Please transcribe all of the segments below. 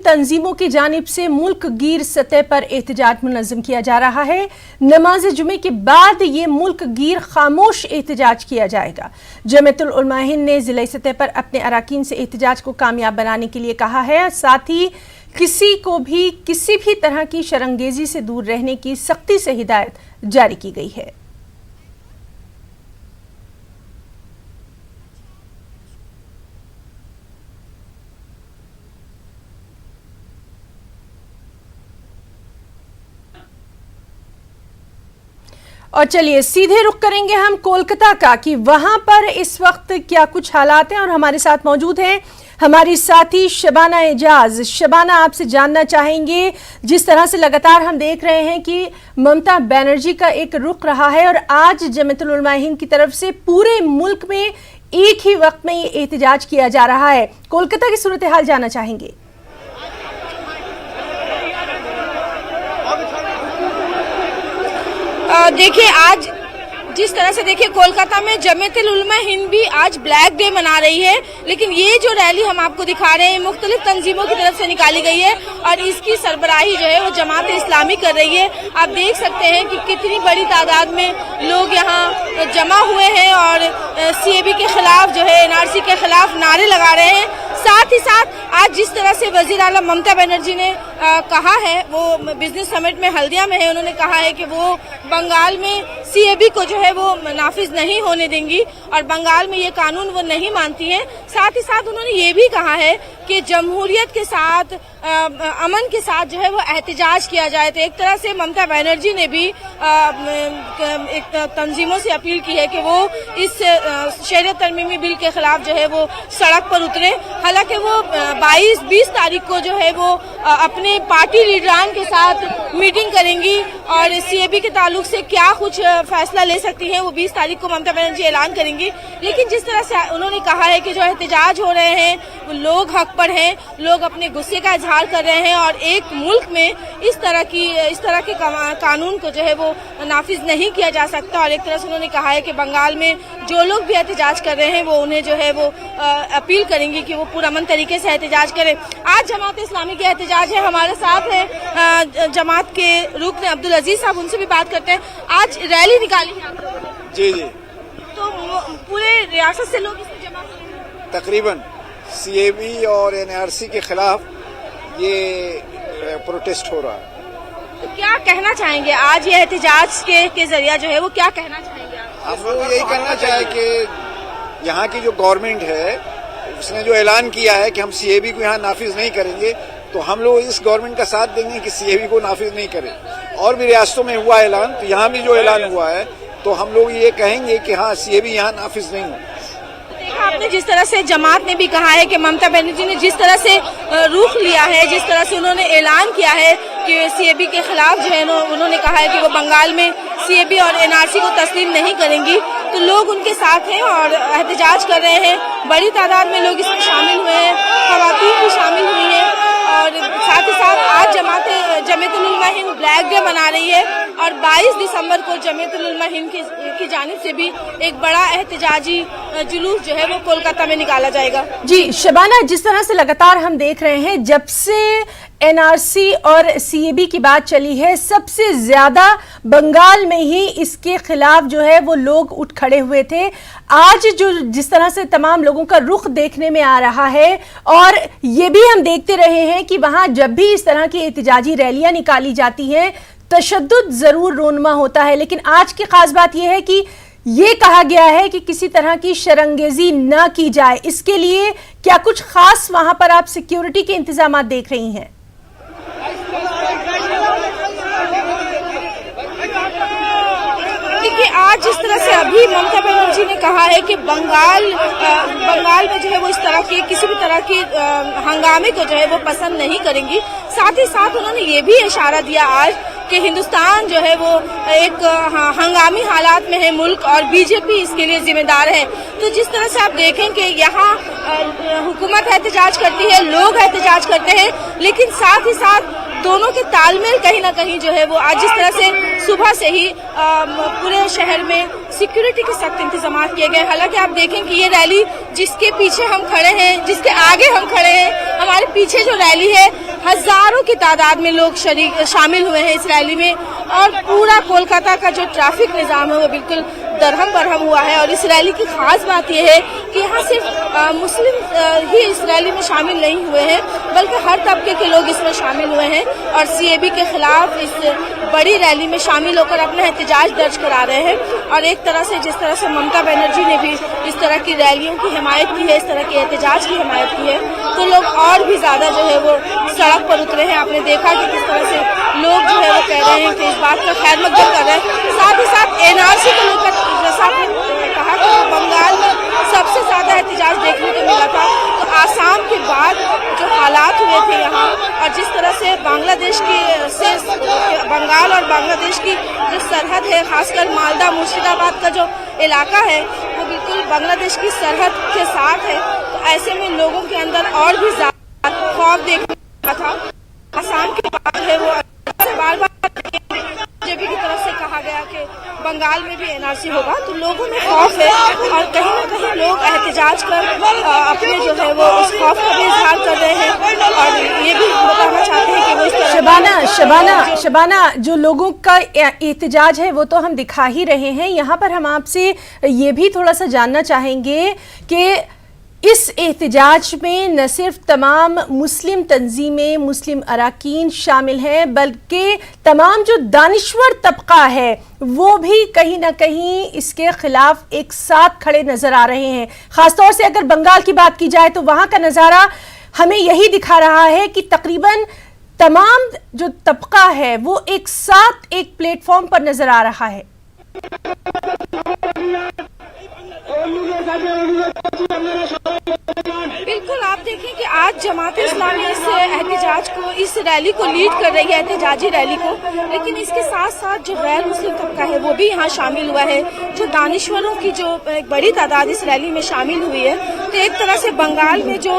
तंजीमों की जानिब से मुल्क गिर सतह पर एहतजाज मुनज़्ज़म किया जा रहा है। नमाज जुमे के बाद ये मुल्क गिर खामोश एहतजाज किया जाएगा। जमात उल हिंद ने ज़िला सतह पर अपने अरकान से एहतजाज को कामयाब बनाने के लिए कहा है। साथ ही किसी को भी किसी भी तरह की शरंगेजी से दूर रहने की सख्ती से हिदायत जारी की गई है। और चलिए सीधे रुख करेंगे हम कोलकाता का कि वहां पर इस वक्त क्या कुछ हालात हैं। और हमारे साथ मौजूद हैं हमारी साथी शबाना एजाज। शबाना, आपसे जानना चाहेंगे, जिस तरह से लगातार हम देख रहे हैं कि ममता बनर्जी का एक रुख रहा है और आज जमात उल हिंद की तरफ से पूरे मुल्क में एक ही वक्त में ये एहतजाज किया जा रहा है, कोलकाता की सूरत हाल जानना चाहेंगे। देखिए, आज जिस तरह से देखिए कोलकाता में जमात उल हिंद भी आज ब्लैक डे मना रही है, लेकिन ये जो रैली हम आपको दिखा रहे हैं मुख्तलिफ तंजीमों की तरफ से निकाली गई है और इसकी सरबराही जो है वो जमात इस्लामी कर रही है। आप देख सकते हैं कि कितनी बड़ी तादाद में लोग यहाँ जमा हुए हैं और CAB के खिलाफ जो है NRC के खिलाफ नारे लगा रहे हैं। साथ ही साथ आज जिस तरह से वजीर आला ममता बनर्जी ने कहा है, वो बिजनेस समिट में हल्दिया में है, उन्होंने कहा है कि वो बंगाल में CAB को जो है वो नाफिज नहीं होने देंगी और बंगाल में ये कानून वो नहीं मानती हैं। साथ ही साथ उन्होंने ये भी कहा है कि जमहूरियत के साथ अमन के साथ जो है वो एहतजाज किया जाए। तो एक तरह से ममता बनर्जी ने भी एक तंजीमों से अपील की है कि वो इस शरीयत तरमीमी बिल के खिलाफ जो है वो सड़क पर उतरे। हालांकि वो 22-20 तारीख को जो है वो अपने पार्टी लीडरान के साथ मीटिंग करेंगी और CAB के ताल्लुक से क्या कुछ फैसला ले सकती हैं वो 20 तारीख को ममता बनर्जी ऐलान करेंगी। लेकिन जिस तरह से उन्होंने कहा है कि जो एहतजाज हो रहे हैं वो लोग हक पर हैं, लोग अपने गुस्से का इजहार कर रहे हैं और एक मुल्क में इस तरह के कानून को जो है वो नाफिज नहीं किया जा सकता। और एक तरह से उन्होंने कहा है कि बंगाल में जो लोग भी एहतजाज कर रहे हैं वो उन्हें जो है वो अपील करेंगी कि वो पुरअमन तरीके से एहतजाज करें। आज जमात इस्लामी के एहतजाज है, हमारे साथ है जमात के रुकन अब्दुल अजीज साहब, उनसे भी बात करते हैं। आज रैली निकाली है आप लोगों ने? जी, तो पूरे रियासत से लोग इसमें जमा हुए हैं? तकरीबन CAB और NRC के खिलाफ ये प्रोटेस्ट हो रहा है। तो क्या कहना चाहेंगे आज ये एहतजाज के जरिए जो है वो क्या कहना चाहेंगे आप? हम लोग यही कहना चाहे कि यहाँ की जो गवर्नमेंट है उसने जो ऐलान किया है कि हम CAB को यहाँ नाफिज नहीं करेंगे, तो हम लोग इस गवर्नमेंट का साथ देंगे कि CAB को नाफिज नहीं करें। और भी रियासतों में हुआ ऐलान, तो यहाँ भी जो ऐलान हुआ है तो हम लोग ये कहेंगे कि हाँ CAB यहाँ नाफिज नहीं हो। आपने जिस तरह से जमात ने भी कहा है कि ममता बनर्जी ने जिस तरह से रुख लिया है, जिस तरह से उन्होंने ऐलान किया है कि CAB के खिलाफ जो है उन्होंने कहा है कि वो बंगाल में CAB और NRC को तस्लीम नहीं करेंगी, तो लोग उनके साथ हैं और एहतजाज कर रहे हैं। बड़ी तादाद में लोग इसमें शामिल हुए हैं, खवातीन भी शामिल हुई हैं और साथ ही साथ आज जमात उल हिंद ब्लैक डे मना रही है और 22 दिसंबर को जमात उल हिंद की जानिब से भी एक बड़ा एहतजाजी जुलूस जो है वो कोलकाता में निकाला जाएगा। जी शबाना, जिस तरह से लगातार हम देख रहे हैं जब से NRC और CAB की बात चली है, सबसे ज्यादा बंगाल में ही इसके खिलाफ जो है वो लोग उठ खड़े हुए थे। आज जो जिस तरह से तमाम लोगों का रुख देखने में आ रहा है और ये भी हम देखते रहे हैं कि वहां जब भी इस तरह की एहतजाजी रैलियां निकाली जाती हैं तशद्दुद जरूर रोनमा होता है, लेकिन आज की खास बात यह है कि ये कहा गया है कि किसी तरह की शरंगेजी न की जाए। इसके लिए क्या कुछ खास वहां पर आप सिक्योरिटी के इंतजाम देख रही हैं? देखिए, आज जिस तरह से अभी ममता बनर्जी ने कहा है कि बंगाल में जो है वो इस तरह की किसी भी तरह की हंगामे को जो है वो पसंद नहीं करेंगी। साथ ही साथ उन्होंने ये भी इशारा दिया आज कि हिंदुस्तान जो है वो एक हंगामी हालात में है मुल्क और BJP इसके लिए जिम्मेदार है। तो जिस तरह से आप देखें कि यहाँ हुकूमत एहतजाज करती है, लोग एहतजाज करते हैं, लेकिन साथ ही साथ दोनों के तालमेल कहीं ना कहीं जो है वो आज जिस तरह से सुबह से ही पूरे शहर में सिक्योरिटी के सख्त इंतजाम किए गए। हालांकि आप देखें कि ये रैली जिसके पीछे हम खड़े हैं, जिसके आगे हम खड़े हैं, हमारे पीछे जो रैली है, हजारों की तादाद में लोग शामिल हुए हैं इस रैली में। और पूरा कोलकाता का जो ट्रैफिक निजाम है वो बिल्कुल दरहम बरहम हुआ है। और इस रैली की खास बात यह है कि यहाँ सिर्फ मुस्लिम ही इस रैली में शामिल नहीं हुए हैं, बल्कि हर तबके के लोग इसमें शामिल हुए हैं और सीएबी के खिलाफ इस बड़ी रैली में शामिल होकर अपना एहतजाज दर्ज करा रहे हैं। और एक तरह से जिस तरह से ममता बनर्जी ने भी इस तरह की रैलियों की हिमायत की है, इस तरह के एहतजाज की हिमायत की है, तो लोग और भी ज्यादा जो है वो सड़क पर उतरे हैं। आपने देखा कि किस तरह से लोग जो है वो कह रहे हैं कि इस बात का खैर मकदम कर रहे हैं। साथ ही साथ एनआरसी को लेकर जैसा आपने कहा कि बंगाल में सबसे ज्यादा एहतजाज देखने को मिला था, तो आसाम के बाद जो हालात हुए थे यहाँ और जिस तरह से बांग्लादेश की से बंगाल और बांग्लादेश की जो सरहद है, खासकर मालदा मुर्शिदाबाद का जो इलाका है वो बिल्कुल बांग्लादेश की सरहद के साथ है, तो ऐसे में लोगों के अंदर और भी ज्यादा खौफ देखने को था। आसाम के बाद है वो बार बार बीजेपी की तरफ से कहा गया कि बंगाल में भी एनआरसी होगा, तो लोगों में खौफ है और कहीं न कहीं लोग एहतजाज कर अपने जो है वो उस खौफ का भी इजहार कर रहे हैं और ये भी बताना चाहते हैं कि वो इस तरह शबाना जो लोगों का एहतजाज है वो तो हम दिखा ही रहे हैं। यहाँ पर हम आपसे ये भी थोड़ा सा जानना चाहेंगे कि इस एहतजाज में न सिर्फ तमाम मुस्लिम तंजीमें, मुस्लिम अराकीन शामिल हैं, बल्कि तमाम जो दानिश्वर तबका है वो भी कहीं ना कहीं इसके खिलाफ एक साथ खड़े नजर आ रहे हैं। खासतौर से अगर बंगाल की बात की जाए तो वहां का नज़ारा हमें यही दिखा रहा है कि तकरीबन तमाम जो तबका है वो एक साथ एक प्लेटफॉर्म पर नजर आ रहा है। बिल्कुल, आप देखें कि आज जमात-ए इस्लामी इस एहतजाज को, इस रैली को लीड कर रही है, एहतजाजी रैली को, लेकिन इसके साथ साथ जो गैर मुस्लिम तबका है वो भी यहाँ शामिल हुआ है। जो दानिश्वरों की जो एक बड़ी तादाद इस रैली में शामिल हुई है, तो एक तरह से बंगाल में जो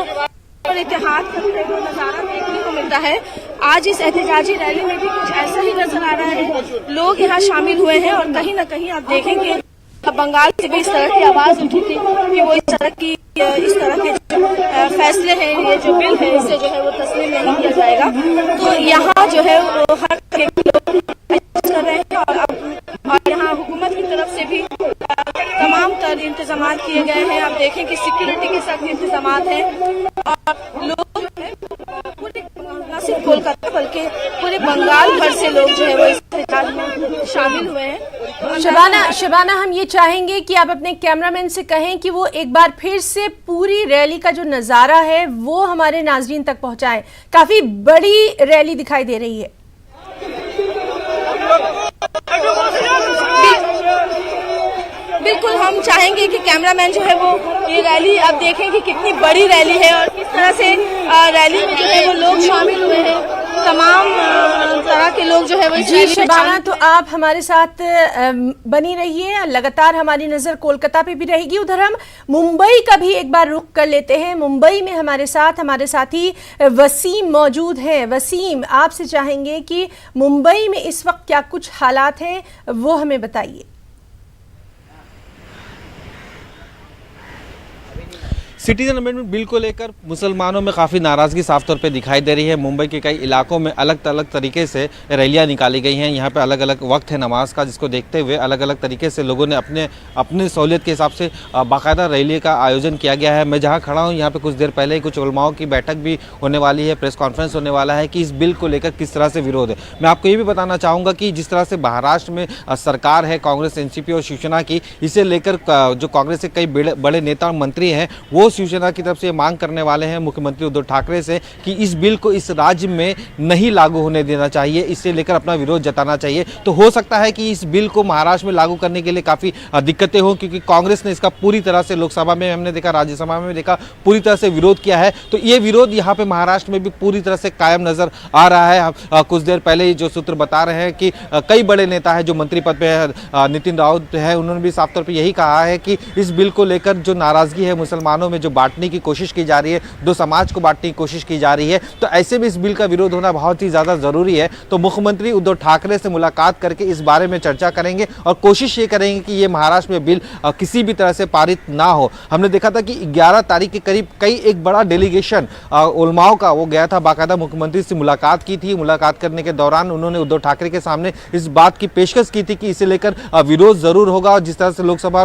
इत्तेहाद का नजारा देखने को मिलता है, आज इस एहतजाजी रैली में भी कुछ ऐसा ही नजर आ रहा है। लोग यहाँ शामिल हुए हैं और कहीं न कहीं आप देखेंगे बंगाल से भी इस तरह की आवाज उठी थी कि वो इस तरह के जो फैसले हैं, ये जो बिल है, इसे जो है वो तस्लीम नहीं किया जाएगा। तो यहाँ जो है वो हर लोग कर रहे हैं और यहाँ हुकूमत की तरफ से भी तमाम तर इंतजाम किए गए हैं। आप देखें कि सिक्योरिटी के सख्त इंतजाम हैं और लोग पूरे न सिर्फ कोलकाता बल्कि पूरे बंगाल भर से लोग जो है वो इस एहतजाज में शामिल हुए हैं। शबाना, हम ये चाहेंगे कि आप अपने कैमरामैन से कहें कि वो एक बार फिर से पूरी रैली का जो नज़ारा है वो हमारे नाजरीन तक पहुंचाएं। काफी बड़ी रैली दिखाई दे रही है। बिल्कुल, हम चाहेंगे कि कैमरामैन जो है वो ये रैली अब देखें कि कितनी बड़ी रैली है और किस तरह से रैली में जो है वो लोग शामिल हुए हैं, तमाम तरह के लोग जो है वो जी। शबाना, तो आप हमारे साथ बनी रहिए, लगातार हमारी नज़र कोलकाता पे भी रहेगी। उधर हम मुंबई का भी एक बार रुख कर लेते हैं। मुंबई में हमारे साथी वसीम मौजूद हैं। वसीम, आपसे चाहेंगे कि मुंबई में इस वक्त क्या कुछ हालात हैं वो हमें बताइए। सिटीजन अमेंडमेंट बिल को लेकर मुसलमानों में काफ़ी नाराज़गी साफ तौर पे दिखाई दे रही है। मुंबई के कई इलाकों में अलग अलग तरीके से रैलियां निकाली गई हैं। यहाँ पे अलग अलग वक्त है नमाज का, जिसको देखते हुए अलग अलग तरीके से लोगों ने अपने सहूलियत के हिसाब से बाकायदा रैली का आयोजन किया गया है। मैं जहाँ खड़ा हूँ यहाँ पे कुछ देर पहले ही कुछ उलमाओं की बैठक भी होने वाली है, प्रेस कॉन्फ्रेंस होने वाला है कि इस बिल को लेकर किस तरह से विरोध है। मैं आपको ये भी बताना चाहूँगा कि जिस तरह से महाराष्ट्र में सरकार है कांग्रेस, एनसीपी और शिवसेना की, इसे लेकर जो कांग्रेस के कई बड़े नेता और मंत्री हैं वो शिवसेना की तरफ से मांग करने वाले हैं मुख्यमंत्री उद्धव ठाकरे से कि इस बिल को इस राज्य में नहीं लागू होने देना चाहिए, इसे लेकर अपना विरोध जताना चाहिए। तो हो सकता है कि इस बिल को महाराष्ट्र में लागू करने के लिए काफ़ी दिक्कतें हों, क्योंकि कांग्रेस ने इसका पूरी तरह से लोकसभा में हमने देखा, राज्यसभा में देखा, पूरी तरह से विरोध किया है। तो ये विरोध यहाँ पे महाराष्ट्र में भी पूरी तरह से कायम नजर आ रहा है। कुछ देर पहले ही जो सूत्र बता रहे हैं कि कई बड़े नेता है जो मंत्री पद पे है, नितिन राउत है, उन्होंने भी साफ तौर पर यही कहा है कि इस बिल को लेकर जो नाराजगी है मुसलमानों में जो बांटने की कोशिश की जा रही है, दो समाज को बांटने की कोशिश की जा रही है। तो ऐसे में इस बिल का विरोध होना बहुत ही ज़्यादा ज़रूरी है। तो मुख्यमंत्री उद्धव ठाकरे से मुलाकात करके इस बारे में चर्चा करेंगे और कोशिश ये करेंगे कि ये महाराष्ट्र में बिल किसी भी तरह से पारित ना हो। हमने देखा था कि 11 तारीख के करीब एक बड़ा डेलीगेशन उलमाओं का वो गया था, बाकायदा मुख्यमंत्री से मुलाकात की थी। मुलाकात करने के दौरान उन्होंने उद्धव ठाकरे के सामने इस बात की पेशकश की थी कि इसे लेकर विरोध जरूर होगा और जिस तरह से लोकसभा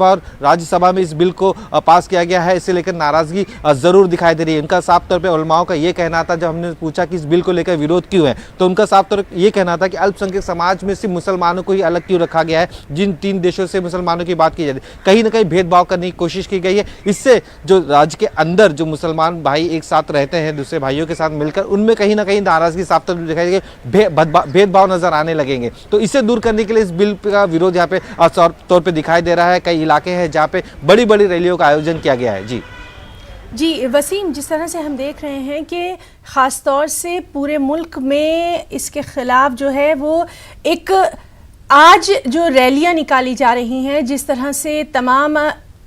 और राज्यसभा में इस बिल को पास किया गया है, इसे लेकर नाराजगी जरूर दिखाई दे रही है। उनका साफ तौर पे उलमाओं का ये कहना था, जब हमने पूछा कि इस बिल को लेकर विरोध क्यों है, तो उनका साफ तौर पर ये कहना था कि अल्पसंख्यक समाज में सिर्फ मुसलमानों को ही अलग क्यों रखा गया है। जिन 3 देशों से मुसलमानों की बात की जाती है, कहीं ना कहीं भेदभाव करने की कोशिश की गई है। इससे जो राज्य के अंदर जो मुसलमान भाई एक साथ रहते हैं दूसरे भाइयों के साथ मिलकर, उनमें कहीं ना कहीं नाराजगी साफ तौर पर दिखाई देगी, भेदभाव नजर आने लगेंगे। तो इसे दूर करने के लिए इस बिल का विरोध यहाँ पे तौर पे दिखाई दे रहा है। कई इलाके हैं जहाँ पे बड़ी बड़ी रैलियों का आयोजन किया गया है। जी वसीम, जिस तरह से हम देख रहे हैं कि ख़ास तौर से पूरे मुल्क में इसके ख़िलाफ़ जो है वो एक आज जो रैलियां निकाली जा रही हैं, जिस तरह से तमाम,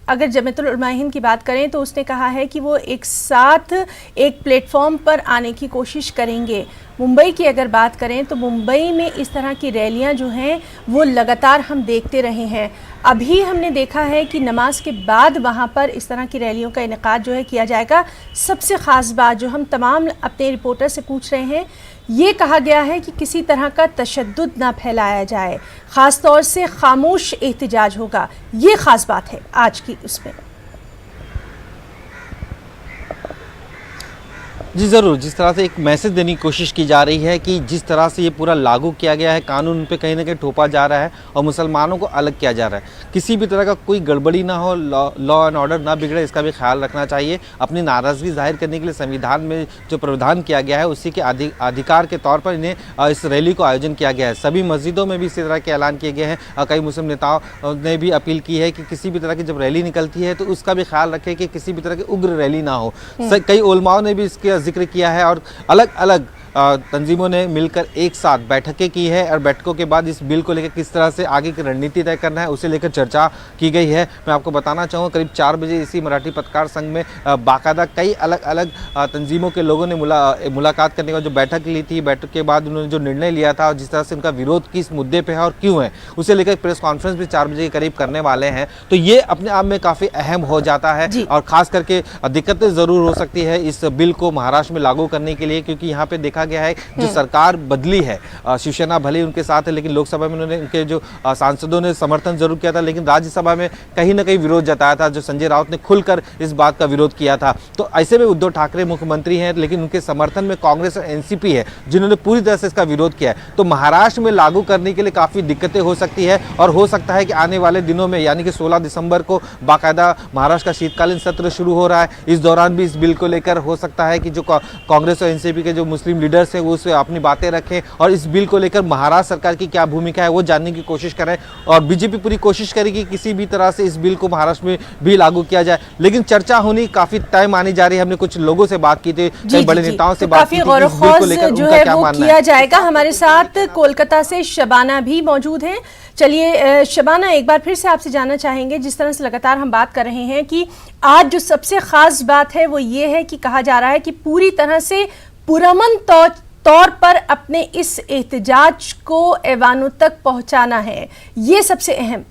अगर जमीयतुल उलमा हिंद की बात करें तो उसने कहा है कि वो एक साथ एक प्लेटफॉर्म पर आने की कोशिश करेंगे। मुंबई की अगर बात करें तो मुंबई में इस तरह की रैलियां जो हैं वो लगातार हम देखते रहे हैं। अभी हमने देखा है कि नमाज के बाद वहां पर इस तरह की रैलियों का इनेकाद जो है किया जाएगा। सबसे ख़ास बात जो हम तमाम अपने रिपोर्टर से पूछ रहे हैं, ये कहा गया है कि किसी तरह का तशद्दुद ना फैलाया जाए, ख़ास तौर से खामोश एहतजाज होगा। ये ख़ास बात है आज की उसमें। जी ज़रूर, जिस तरह से एक मैसेज देने की कोशिश की जा रही है कि जिस तरह से ये पूरा लागू किया गया है, कानून उन पे कहीं ना कहीं थोपा जा रहा है और मुसलमानों को अलग किया जा रहा है, किसी भी तरह का कोई गड़बड़ी ना हो, लॉ एंड ऑर्डर ना बिगड़े, इसका भी ख्याल रखना चाहिए। अपनी नाराज़गी जाहिर करने के लिए संविधान में जो प्रावधान किया गया है उसी के अधिकार के तौर पर इन्हें इस रैली को आयोजन किया गया है। सभी मस्जिदों में भी इसी तरह के ऐलान किए गए हैं। कई मुस्लिम नेताओं ने भी अपील की है कि किसी भी तरह की जब रैली निकलती है तो उसका भी ख्याल रखें कि किसी भी तरह की उग्र रैली ना हो। कई उलमाओं ने भी इसके जिक्र किया है और अलग अलग तंजीमों ने मिलकर एक साथ बैठकें की है और बैठकों के बाद इस बिल को लेकर किस तरह से आगे की रणनीति तय करना है उसे लेकर चर्चा की गई है। मैं आपको बताना चाहूँगा करीब 4 बजे इसी मराठी पत्रकार संघ में बाकायदा कई अलग अलग तंजीमों के लोगों ने मुलाकात करने का जो बैठक ली थी। बैठक के बाद उन्होंने जो निर्णय लिया था और जिस तरह से उनका विरोध किस मुद्दे पर है और क्यों है उसे लेकर प्रेस कॉन्फ्रेंस भी 4 बजे के करीब करने वाले हैं। तो ये अपने आप में काफ़ी अहम हो जाता है और ख़ास करके दिक्कतें ज़रूर हो सकती है इस बिल को महाराष्ट्र में लागू करने के लिए, क्योंकि यहाँ पे देखा गया है जो सरकार बदली है, शिवसेना भले उनके साथ है लेकिन लोकसभा में उन्होंने उनके जो सांसदों ने समर्थन जरूर किया था, लेकिन राज्यसभा में कहीं ना कहीं विरोध जताया था। जो संजय राउत ने खुलकर इस बात का विरोध किया था। तो ऐसे में उद्धव ठाकरे मुख्यमंत्री हैं लेकिन उनके समर्थन में कांग्रेस और एनसीपी है जिन्होंने पूरी तरह से इसका विरोध किया है। तो महाराष्ट्र में लागू करने के लिए काफ़ी दिक्कतें हो सकती है और हो सकता है कि आने वाले दिनों में यानी कि 16 दिसंबर को बाकायदा महाराष्ट्र का शीतकालीन सत्र शुरू हो रहा है। इस दौरान भी इस बिल को लेकर हो सकता है कि जो कांग्रेस और एनसीपी के जो मुस्लिम लीडर्स हैं वो उससे अपनी बातें रखें और इस बिल को लेकर महाराष्ट्र सरकार की क्या भूमिका है वो जानने की कोशिश करें। और बीजेपी पूरी कोशिश करेगी किसी भी तरह से इस बिल को महाराष्ट्र में भी लागू किया जाए, लेकिन चर्चा होनी काफी तय मानी जा रही है। हमने कुछ लोगों से बात की थी, कई बड़े नेताओं से बात की थी, इस बिल को लेकर उनका क्या मानना किया जाएगा। हमारे साथ कोलकाता से शबाना भी मौजूद हैं। चलिए शबाना, एक बार फिर से आपसे जानना चाहेंगे, जिस तरह से लगातार हम बात कर रहे हैं कि आज जो सबसे खास बात है वो ये है कि कहा जा रहा है कि पूरी तरह से पुरअमन तौर पर अपने इस एहतजाज को ऐवानों तक पहुंचाना है, ये सबसे अहम।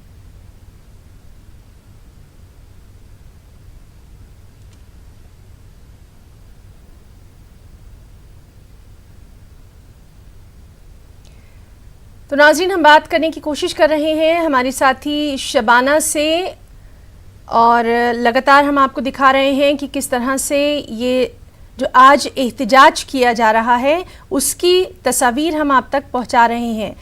तो नाज़रीन, हम बात करने की कोशिश कर रहे हैं हमारी साथी शबाना से और लगातार हम आपको दिखा रहे हैं कि किस तरह से ये जो आज एहतजाज किया जा रहा है उसकी तस्वीर हम आप तक पहुंचा रहे हैं।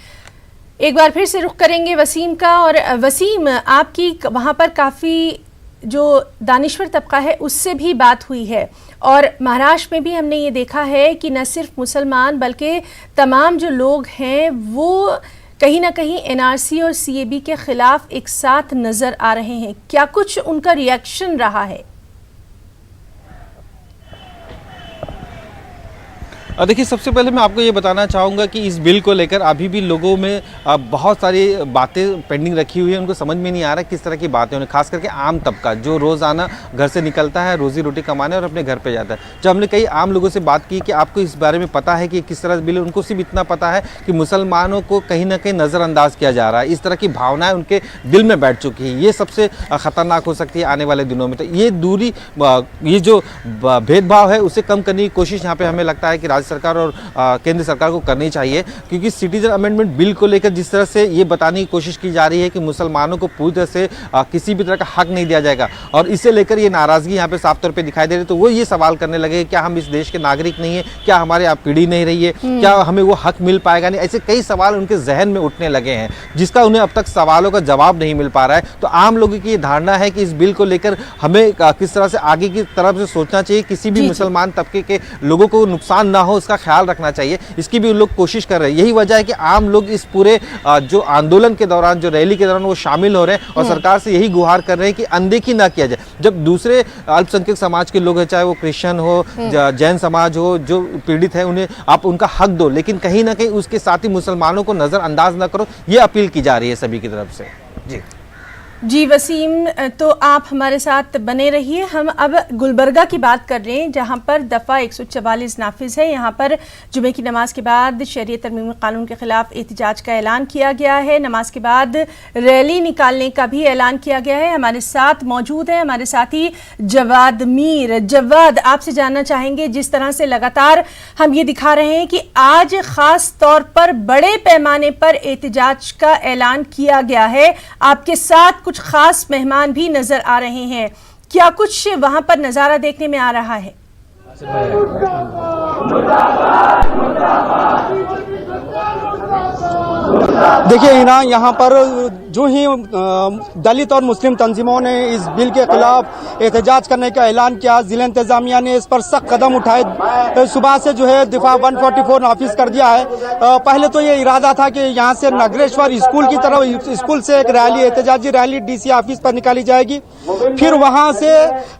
एक बार फिर से रुख करेंगे वसीम का। और वसीम, आपकी वहाँ पर काफ़ी जो दानिश्वर तबका है उससे भी बात हुई है और महाराष्ट्र में भी हमने ये देखा है कि न सिर्फ मुसलमान बल्कि तमाम जो लोग हैं वो कहीं ना कहीं एनआरसी और सीएबी के ख़िलाफ़ एक साथ नज़र आ रहे हैं। क्या कुछ उनका रिएक्शन रहा है? और देखिए, सबसे पहले मैं आपको ये बताना चाहूँगा कि इस बिल को लेकर अभी भी लोगों में बहुत सारी बातें पेंडिंग रखी हुई है। उनको समझ में नहीं आ रहा किस तरह की बातें उन्हें, खास करके आम तबका जो रोज़ाना घर से निकलता है रोज़ी रोटी कमाने और अपने घर पे जाता है। जब हमने कई आम लोगों से बात की कि आपको इस बारे में पता है कि किस तरह बिल, उनको सिर्फ इतना पता है कि मुसलमानों को कहीं ना कहीं नज़रअंदाज किया जा रहा है। इस तरह की भावनाएँ उनके दिल में बैठ चुकी हैं। ये सबसे ख़तरनाक हो सकती है आने वाले दिनों में। तो ये दूरी, ये जो भेदभाव है उसे कम करने की कोशिश यहाँ पे हमें लगता है कि राज्य सरकार और केंद्र सरकार को करनी चाहिए, क्योंकि सिटीजन अमेंडमेंट बिल को लेकर जिस तरह से ये बताने की कोशिश की जा रही है कि मुसलमानों को पूरी तरह से किसी भी तरह का हक नहीं दिया जाएगा, और इसे लेकर ये नाराजगी यहाँ पे साफ तौर पे दिखाई दे रही है। तो वो ये सवाल करने लगे क्या हम इस देश के नागरिक नहीं है, क्या हमारे यहाँ पीढ़ी नहीं रही है, क्या हमें वो हक मिल पाएगा नहीं। ऐसे कई सवाल उनके जहन में उठने लगे हैं जिसका उन्हें अब तक सवालों का जवाब नहीं मिल पा रहा है। तो आम लोगों की ये धारणा है कि इस बिल को लेकर हमें किस तरह से आगे की तरफ से सोचना चाहिए, किसी भी मुसलमान तबके के लोगों को नुकसान ना हो उसका ख्याल रखना चाहिए, इसकी भी उन लोग कोशिश कर रहे हैं। यही वजह है कि आम लोग इस पूरे जो आंदोलन के दौरान, जो रैली के दौरान वो शामिल हो रहे हैं और सरकार से यही गुहार कर रहे हैं कि अनदेखी ना किया जाए। जब दूसरे अल्पसंख्यक समाज के लोग हैं, चाहे वो क्रिश्चियन हो, जैन समाज हो, जो पीड़ित है उन्हें आप उनका हक दो, लेकिन कहीं ना कहीं उसके साथ ही मुसलमानों को नजरअंदाज ना करो, ये अपील की जा रही है सभी की तरफ से। जी वसीम, तो आप हमारे साथ बने रहिए। हम अब गुलबर्गा की बात कर रहे हैं, जहां पर दफ़ा 144 नाफिज है। यहां पर जुमे की नमाज के बाद शरीयत तरमीम कानून के खिलाफ एहतजाज का ऐलान किया गया है। नमाज के बाद रैली निकालने का भी ऐलान किया गया है। हमारे साथ मौजूद है हमारे साथी जवाद मीर। जवाद, आपसे जानना चाहेंगे, जिस तरह से लगातार हम ये दिखा रहे हैं कि आज ख़ास तौर पर बड़े पैमाने पर एहतजाज का ऐलान किया गया है, आपके साथ कुछ खास मेहमान भी नजर आ रहे हैं, क्या कुछ वहां पर नजारा देखने में आ रहा है? देखिए हिना, यहाँ पर जो ही दलित और मुस्लिम तंजीमों ने इस बिल के खिलाफ एहतजाज करने का ऐलान किया, जिला इंतजामिया ने इस पर सख्त कदम उठाए। तो सुबह से जो है दिफा 144 नाफिज कर दिया है। पहले तो ये इरादा था कि यहाँ से नगरेश्वर स्कूल की तरफ, स्कूल से एक रैली, एहतजाजी रैली डीसी ऑफिस पर निकाली जाएगी, फिर वहाँ से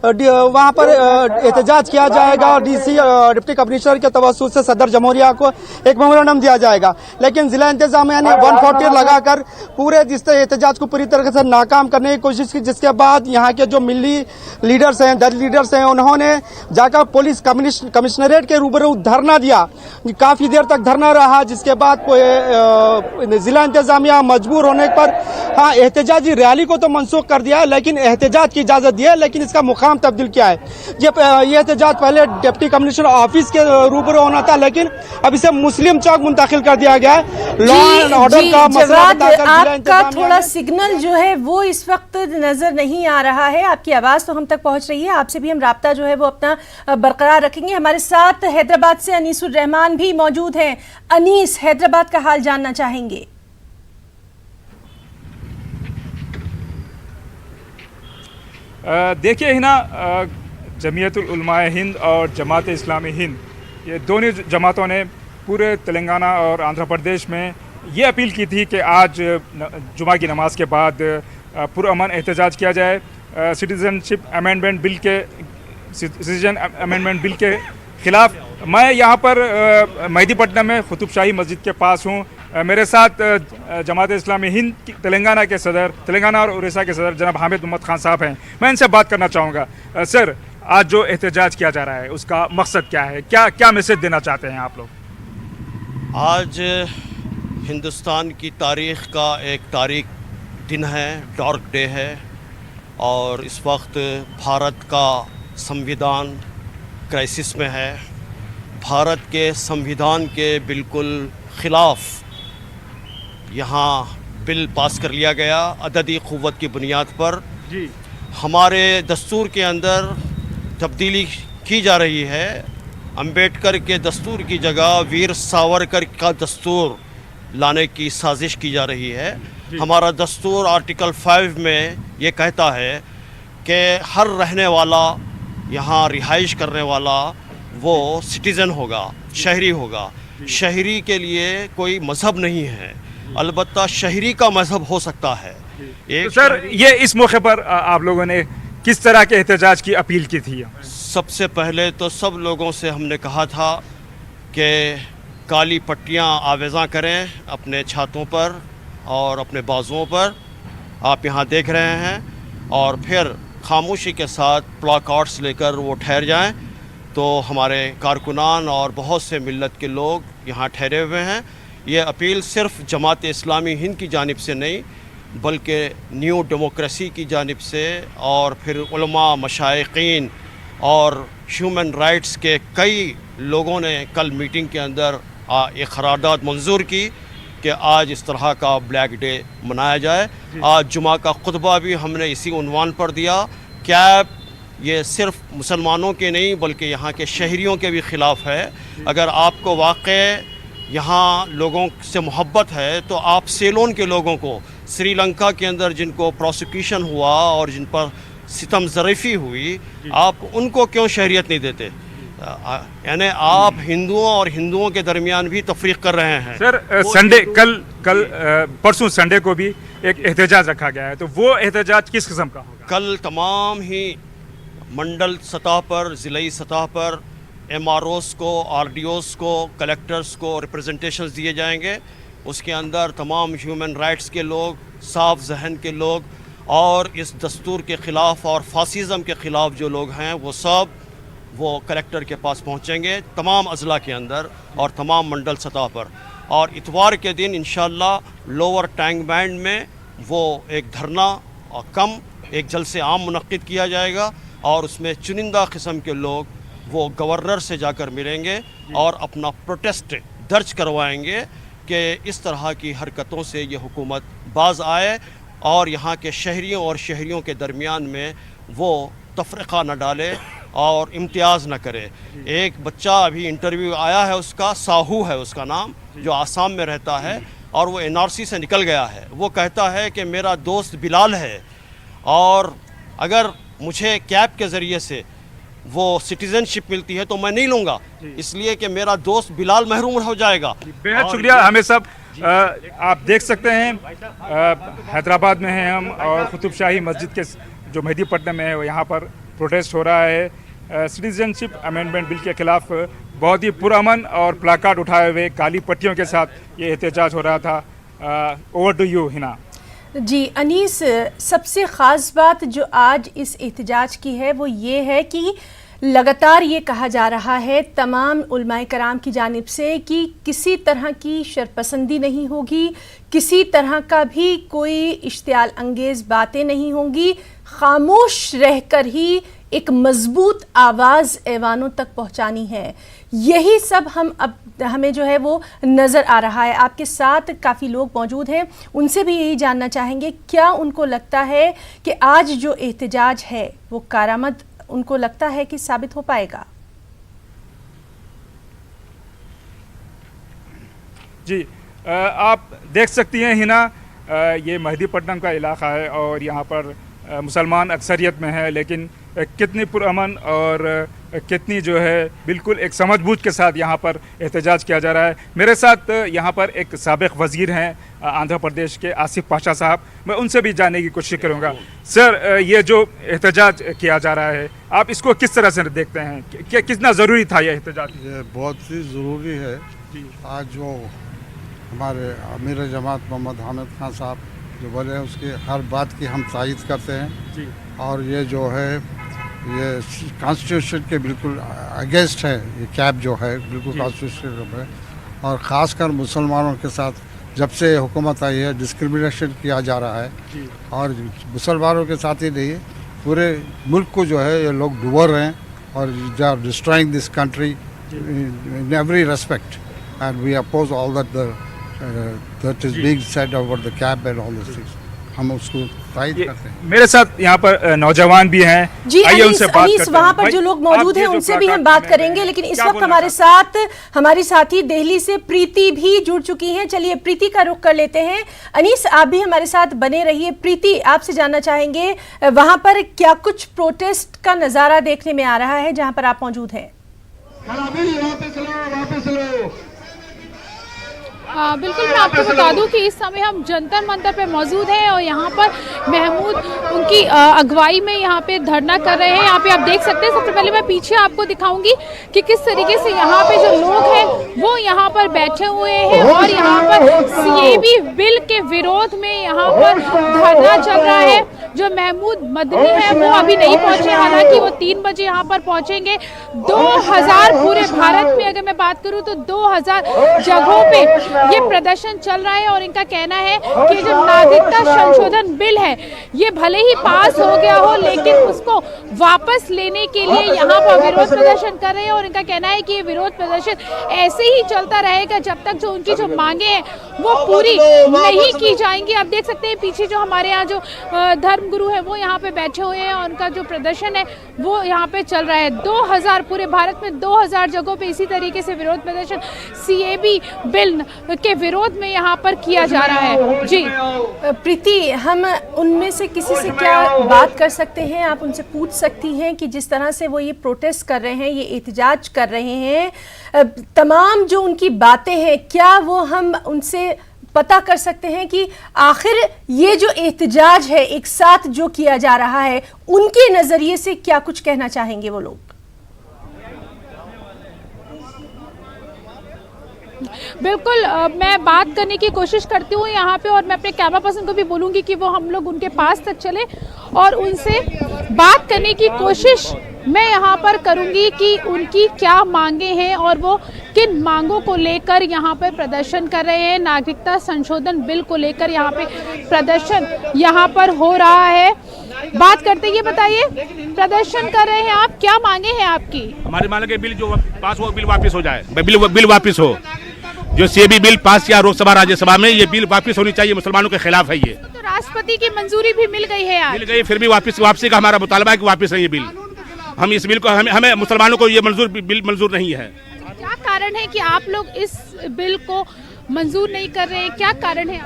वहाँ पर एहतजाज किया जाएगा और डीसी डिप्टी कमिश्नर के तवस्सुत से सदर जमहूरिया को एक मेमोरेंडम दिया जाएगा। लेकिन जिला इंतजामिया ने 140 लगाकर पूरे जिस एहतजाज को पूरी तरह से नाकाम करने की कोशिश की, जिसके बाद यहाँ के जो मिली लीडर्स हैं, दलित लीडर्स हैं, उन्होंने जाकर पुलिस कमिश्नरेट के रूबरू धरना दिया। काफी देर तक धरना रहा, जिसके बाद जिला इंतजामिया मजबूर होने पर हाँ एहतजाजी रैली को तो मनसूख कर दिया है, लेकिन एहतजाज की इजाजत दी है, लेकिन इसका मुकाम तब्दील किया है। ये एहतजाज पहले डिप्टी कमिश्नर ऑफिस के रूबरू होना था, लेकिन अब इसे मुस्लिम चौक मुंतकिल कर दिया गया है। लॉ एंड ऑर्डर का मसला बताकर आपका थोड़ा सिग्नल जो है वो इस वक्त नजर नहीं आ रहा है, आपकी आवाज तो हम तक पहुंच रही है, आपसे भी हम राब्ता जो है वो अपना बरकरार रखेंगे। हमारे साथ हैदराबाद से अनीसुर रहमान भी मौजूद हैं। अनीस, हैदराबाद का हाल जानना चाहेंगे। देखिए हिना, जमीयतुल उलमाए हिंद और जमात इस्लामी हिंद, ये दोनों जमातों ने पूरे तेलंगाना और आंध्र प्रदेश में ये अपील की थी कि आज जुमा की नमाज के बाद पुरअमन एहतजाज किया जाए। सिटीजन अमेंडमेंट बिल के खिलाफ। मैं यहाँ पर मेहदीपट्टनम में कुतुब शाही मस्जिद के पास हूँ। मेरे साथ जमात इस्लामी हिंद तेलंगाना के सदर, तेलंगाना और उड़ीसा के सदर जनाब हामिद उम्मद खान साहब हैं। मैं इनसे बात करना चाहूँगा। सर, आज जो एहतजाज किया जा रहा है उसका मकसद क्या है, क्या मैसेज देना चाहते हैं आप लोग? आज हिंदुस्तान की तारीख़ का एक तारीख दिन है, डार्क डे है, और इस वक्त भारत का संविधान क्राइसिस में है। भारत के संविधान के बिल्कुल ख़िलाफ़ यहाँ बिल पास कर लिया गया अददी क़ुव्वत की बुनियाद पर। जी, हमारे दस्तूर के अंदर तब्दीली की जा रही है। अंबेडकर के दस्तूर की जगह वीर सावरकर का दस्तूर लाने की साजिश की जा रही है। हमारा दस्तूर आर्टिकल 5 में ये कहता है कि हर रहने वाला, यहाँ रिहाइश करने वाला, वो सिटीज़न होगा, शहरी होगा। शहरी के लिए कोई मज़हब नहीं है, अलबत्ता शहरी का मज़हब हो सकता है। तो सर, ये इस मौके पर आप लोगों ने किस तरह के एहतजाज की अपील की थी? सबसे पहले तो सब लोगों से हमने कहा था कि काली पट्टियाँ आवेज़ा करें अपने छातों पर और अपने बाजुओं पर, आप यहाँ देख रहे हैं, और फिर खामोशी के साथ प्लाकार्ड्स लेकर वो ठहर जाएं। तो हमारे कारकुनान और बहुत से मिल्लत के लोग यहाँ ठहरे हुए हैं। ये अपील सिर्फ जमात इस्लामी हिंद की जानिब से नहीं बल्कि न्यू डेमोक्रेसी की जानिब से, और फिर उलमा, मशाइकीन और ह्यूमन राइट्स के कई लोगों ने कल मीटिंग के अंदर एक करारदाद मंजूर की कि आज इस तरह का ब्लैक डे मनाया जाए। आज जुमा का खुतबा भी हमने इसी उन्वान पर दिया। कैब ये सिर्फ मुसलमानों के नहीं बल्कि यहाँ के शहरियों के भी ख़िलाफ़ है। अगर आपको वाक़ई यहाँ लोगों से मोहब्बत है तो आप सेलोन के लोगों को, श्रीलंका के अंदर जिनको प्रोसिक्यूशन हुआ और जिन पर सितम ज़रीफ़ी हुई, आप उनको क्यों शहरियत नहीं देते? यानी आप हिंदुओं और हिंदुओं के दरमियान भी तफरीक कर रहे हैं। सर संडे कल परसों संडे को भी एक एहतजाज रखा गया है, तो वो एहतजाज किस किस्म का होगा? कल तमाम ही मंडल सतह पर, ज़िलाई सतह पर MROs को, RDOs को, कलेक्टर्स को रिप्रेजेंटेशंस दिए जाएंगे। उसके अंदर तमाम ह्यूमन राइट्स के लोग, साफ जहन के लोग और इस दस्तूर के ख़िलाफ़ और फासिज़म के ख़िलाफ़ जो लोग हैं वो कलेक्टर के पास पहुंचेंगे तमाम अज़ला के अंदर और तमाम मंडल सतह पर। और इतवार के दिन इंशाअल्लाह लोअर टैंक बैंड में वो एक धरना और कम एक जलसे आम मुनक्किद किया जाएगा और उसमें चुनिंदा किस्म के लोग वो गवर्नर से जाकर मिलेंगे और अपना प्रोटेस्ट दर्ज करवाएंगे कि इस तरह की हरकतों से ये हुकूमत बाज आए और यहाँ के शहरियों और शहरियों के दरमियान में वो तफरीक़ा न डाले और इम्तियाज़ न करे। एक बच्चा अभी इंटरव्यू आया है, उसका साहू है उसका नाम, जो आसाम में रहता है और वो NRC से निकल गया है। वो कहता है कि मेरा दोस्त बिलाल है और अगर मुझे कैब के ज़रिए से वो सिटीज़नशिप मिलती है तो मैं नहीं लूँगा, इसलिए कि मेरा दोस्त बिलाल महरूम हो जाएगा। बेहद शुक्रिया। हमें सब आप देख सकते हैं हैदराबाद में हैं हम और कुतुब शाही मस्जिद के जो मेहदीपट्टनम में है यहाँ पर प्रोटेस्ट हो रहा है सिटीजनशिप अमेंडमेंट बिल के खिलाफ। बहुत ही पुरअमन और प्लाकार्ड उठाए हुए काली पट्टियों के साथ ये एहतजाज हो रहा था। Over to you Hina. जी अनीस, सबसे ख़ास बात जो आज इस एहतजाज की है वो ये है कि लगातार ये कहा जा रहा है तमाम उलमाए कराम की जानिब से कि किसी तरह की शरपसंदी नहीं होगी, किसी तरह का भी कोई इश्तियाल अंगेज़ बातें नहीं होंगी, खामोश रहकर ही एक मजबूत आवाज़ ऐवानों तक पहुंचानी है। यही सब हमें जो है वो नज़र आ रहा है। आपके साथ काफ़ी लोग मौजूद हैं, उनसे भी यही जानना चाहेंगे क्या उनको लगता है कि आज जो एहतजाज है वो कारामद उनको लगता है कि साबित हो पाएगा? जी आप देख सकती हैं हिना, ये मेहदीपट्टनम का इलाका है और यहाँ पर मुसलमान अक्सरियत में है, लेकिन कितनी पुरअमन और कितनी जो है बिल्कुल एक समझबूझ के साथ यहाँ पर एहतजाज किया जा रहा है। मेरे साथ यहाँ पर एक साबिक़ वज़ीर हैं आंध्र प्रदेश के, आसिफ पाशा साहब, मैं उनसे भी जानने की कोशिश करूँगा। सर, ये जो एहतजाज किया जा रहा है आप इसको किस तरह से देखते हैं, क्या कितना ज़रूरी था ये एहतजाज? ये बहुत ही ज़रूरी है। आज जो हमारे अमीर जमात मोहम्मद हामिद खान साहब जो बोले हैं उसकी हर बात की हम तायीद करते हैं जी। और ये जो है ये कॉन्स्टिट्यूशन के बिल्कुल अगेंस्ट है। ये कैब जो है बिल्कुल कॉन्स्टिट्यूशन है और ख़ासकर मुसलमानों के साथ जब से हुकूमत आई है डिस्क्रिमिनेशन किया जा रहा है जी। और मुसलमानों के साथ ही नहीं पूरे मुल्क को जो है ये लोग डुबो रहे हैं और they are destroying this country in every respect and we oppose all that is being said about the cap and all those things. हम उसको तायीद करते हैं। मेरे साथ यहाँ पर नौजवान भी हैं जी। आइए उनसे बात करते हैं। वहाँ पर जो लोग मौजूद हैं उनसे भी हम बात करेंगे, लेकिन इस वक्त हमारे साथ हमारी साथी दिल्ली से प्रीति भी जुड़ चुकी हैं। चलिए प्रीति का रुख कर लेते हैं। अनीस, आप भी हमारे साथ बने रहिए। प्रीति, आपसे जानना चाहेंगे वहाँ पर क्या कुछ प्रोटेस्ट का नज़ारा देखने में आ रहा है जहाँ पर आप मौजूद हैं? बिल्कुल, मैं आपको बता दूं कि इस समय हम जंतर मंतर पे मौजूद हैं और यहाँ पर महमूद उनकी अगुवाई में यहाँ पे धरना कर रहे हैं। यहाँ पे आप देख सकते हैं। सबसे पहले मैं पीछे आपको दिखाऊंगी कि किस तरीके से यहाँ पे जो लोग हैं पर सीएबी बिल के विरोध में यहाँ पर धरना चल रहा है। जो महमूद मदनी है वो अभी नहीं पहुंचे, हालांकि वो 3 बजे यहाँ पर पहुंचेंगे। 2000 पूरे भारत में अगर मैं बात करूं तो 2000 जगहों पे ये प्रदर्शन चल रहा है और इनका कहना है कि जो नागरिकता संशोधन बिल है ये भले ही पास हो गया हो, लेकिन उसको वापस लेने के लिए यहाँ पर विरोध प्रदर्शन कर रहे हैं। और इनका कहना है कि ये विरोध प्रदर्शन ऐसे ही चलता रहेगा जब तक जो उनकी जो मांगे हैं वो पूरी नहीं की जाएंगी। आप देख सकते हैं पीछे जो हमारे यहाँ जो धर्मगुरु है वो यहाँ पे बैठे हुए हैं और उनका जो प्रदर्शन है वो यहाँ पे चल रहा है। 2000 पूरे भारत में 2000 जगहों पे इसी तरीके से विरोध प्रदर्शन सीएबी बिल के विरोध में यहाँ पर किया जा रहा है। जी प्रीति, हम उनमें से किसी से क्या बात कर सकते हैं? आप उनसे पूछ सकती हैं कि जिस तरह से वो ये प्रोटेस्ट कर रहे हैं, ये एहतजाज कर रहे हैं, तमाम जो उनकी बातें हैं, क्या वो हम उनसे पता कर सकते हैं कि आखिर ये जो एहतजाज है एक साथ जो किया जा रहा है, उनके नजरिए से क्या कुछ कहना चाहेंगे वो लोग? बिल्कुल, मैं बात करने की कोशिश करती हूँ यहाँ पे और मैं अपने कैमरा पर्सन को भी बोलूँगी कि वो हम लोग उनके पास तक चले और उनसे बात करने की कोशिश मैं यहाँ पर करूँगी कि उनकी क्या मांगे हैं और वो किन मांगों को लेकर यहाँ पर प्रदर्शन कर रहे हैं। नागरिकता संशोधन बिल को लेकर यहाँ पे प्रदर्शन यहाँ पर हो रहा है। बात करते, ये बताइए, प्रदर्शन कर रहे हैं आप, क्या मांगे हैं आपकी? हमारी मांग है बिल जो पास हो, बिल वापस हो जाए, बिल वापस हो। जो सीएबी बिल पास किया लोकसभा राज्यसभा में, ये बिल वापस होनी चाहिए, मुसलमानों के खिलाफ है ये। तो राष्ट्रपति की मंजूरी भी मिल गई है आज। मिल गई, फिर भी वापसी का हमारा मुतालबा है कि वापस है ये बिल। हम इस बिल को हमें मुसलमानों को ये बिल मंजूर नहीं है। क्या कारण है कि आप लोग इस बिल को मंजूर नहीं कर रहे हैं, क्या कारण है?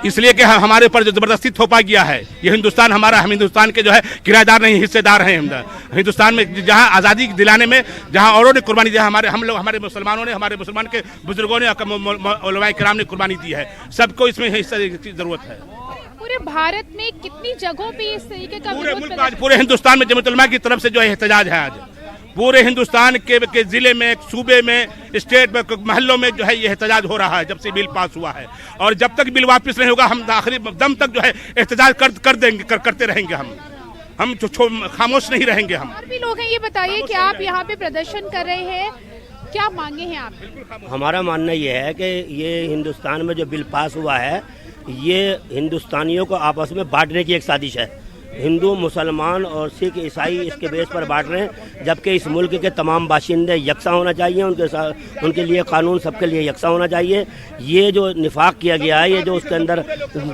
इसलिए कि हमारे ऊपर जो जबरदस्ती थोपा गया है, ये हिंदुस्तान हमारा, हम हिंदुस्तान के जो है किराएदार नहीं, हिस्सेदार हैं। हिंदुस्तान में जहां आज़ादी दिलाने में जहां औरों ने कुर्बानी दी, हमारे मुसलमानों ने, हमारे मुसलमान के बुजुर्गों ने, उलमाए किराम ने कुर्बानी दी है। सबको इसमें हिस्सा की जरूरत है। पूरे भारत में कितनी जगहों पे इस तरीके का पूरे मुल्क, आज पूरे हिंदुस्तान में जमीयत उलमा की तरफ से जो है एहतजाज है। आज पूरे हिंदुस्तान के जिले में, सूबे में, स्टेट में, महल्लों में जो है ये एहतजाज हो रहा है जब से बिल पास हुआ है। और जब तक बिल वापस नहीं होगा हम आखिरी दम तक जो है एहतजाज करते रहेंगे। हम खामोश नहीं रहेंगे। हम और भी लोग हैं, ये बताइए कि आप यहाँ पे प्रदर्शन कर रहे हैं, क्या मांगे हैं आप? हमारा मानना ये है कि ये हिंदुस्तान में जो बिल पास हुआ है ये हिंदुस्तानियों को आपस में बांटने की एक साजिश है। हिंदू, मुसलमान और सिख, ईसाई इसके बेस पर बांट रहे हैं, जबकि इस मुल्क के तमाम बाशिंदे यकसा होना चाहिए। उनके लिए कानून सबके लिए यकसा होना चाहिए। ये जो निफाक किया गया है, ये जो उसके अंदर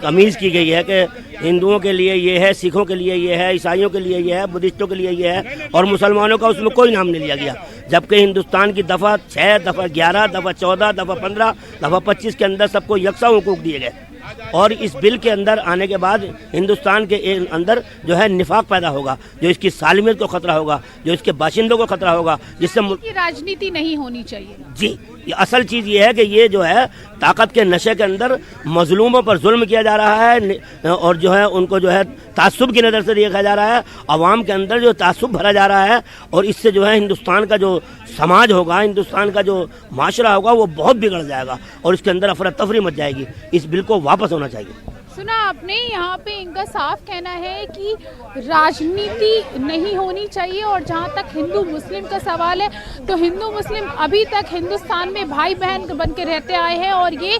तमीज़ की गई है कि हिंदुओं के लिए ये है, सिखों के लिए ये है, ईसाइयों के लिए ये है, बुद्धिस्टों के लिए ये है और मुसलमानों का उसमें कोई नाम नहीं लिया गया। जबकि हिंदुस्तान की दफ़ा 6, दफ़ा 11, दफ़ा 14, दफ़ा 15, दफ़ा 25 के अंदर सबको यकसा हुकूक दिए गए। और इस बिल के अंदर आने के बाद हिंदुस्तान के अंदर जो है निफाक पैदा होगा, जो इसकी सालमियत को खतरा होगा, जो इसके बाशिंदों को खतरा होगा, जिससे राजनीति नहीं होनी चाहिए। जी, असल चीज़ ये है कि ये जो है ताकत के नशे के अंदर मजलूमों पर जुल्म किया जा रहा है और जो है उनको जो है तासुब की नज़र से देखा जा रहा है। अवाम के अंदर जो तासुब भरा जा रहा है और इससे जो है हिंदुस्तान का जो समाज होगा, हिंदुस्तान का जो माशरा होगा वो बहुत बिगड़ जाएगा और इसके अंदर अफरा तफरी मच जाएगी। इस बिल को वापस होना चाहिए। सुना आपने, यहाँ पे इनका साफ कहना है कि राजनीति नहीं होनी चाहिए। और जहाँ तक हिंदू मुस्लिम का सवाल है तो हिंदू मुस्लिम अभी तक हिंदुस्तान में भाई बहन बन के रहते आए हैं और ये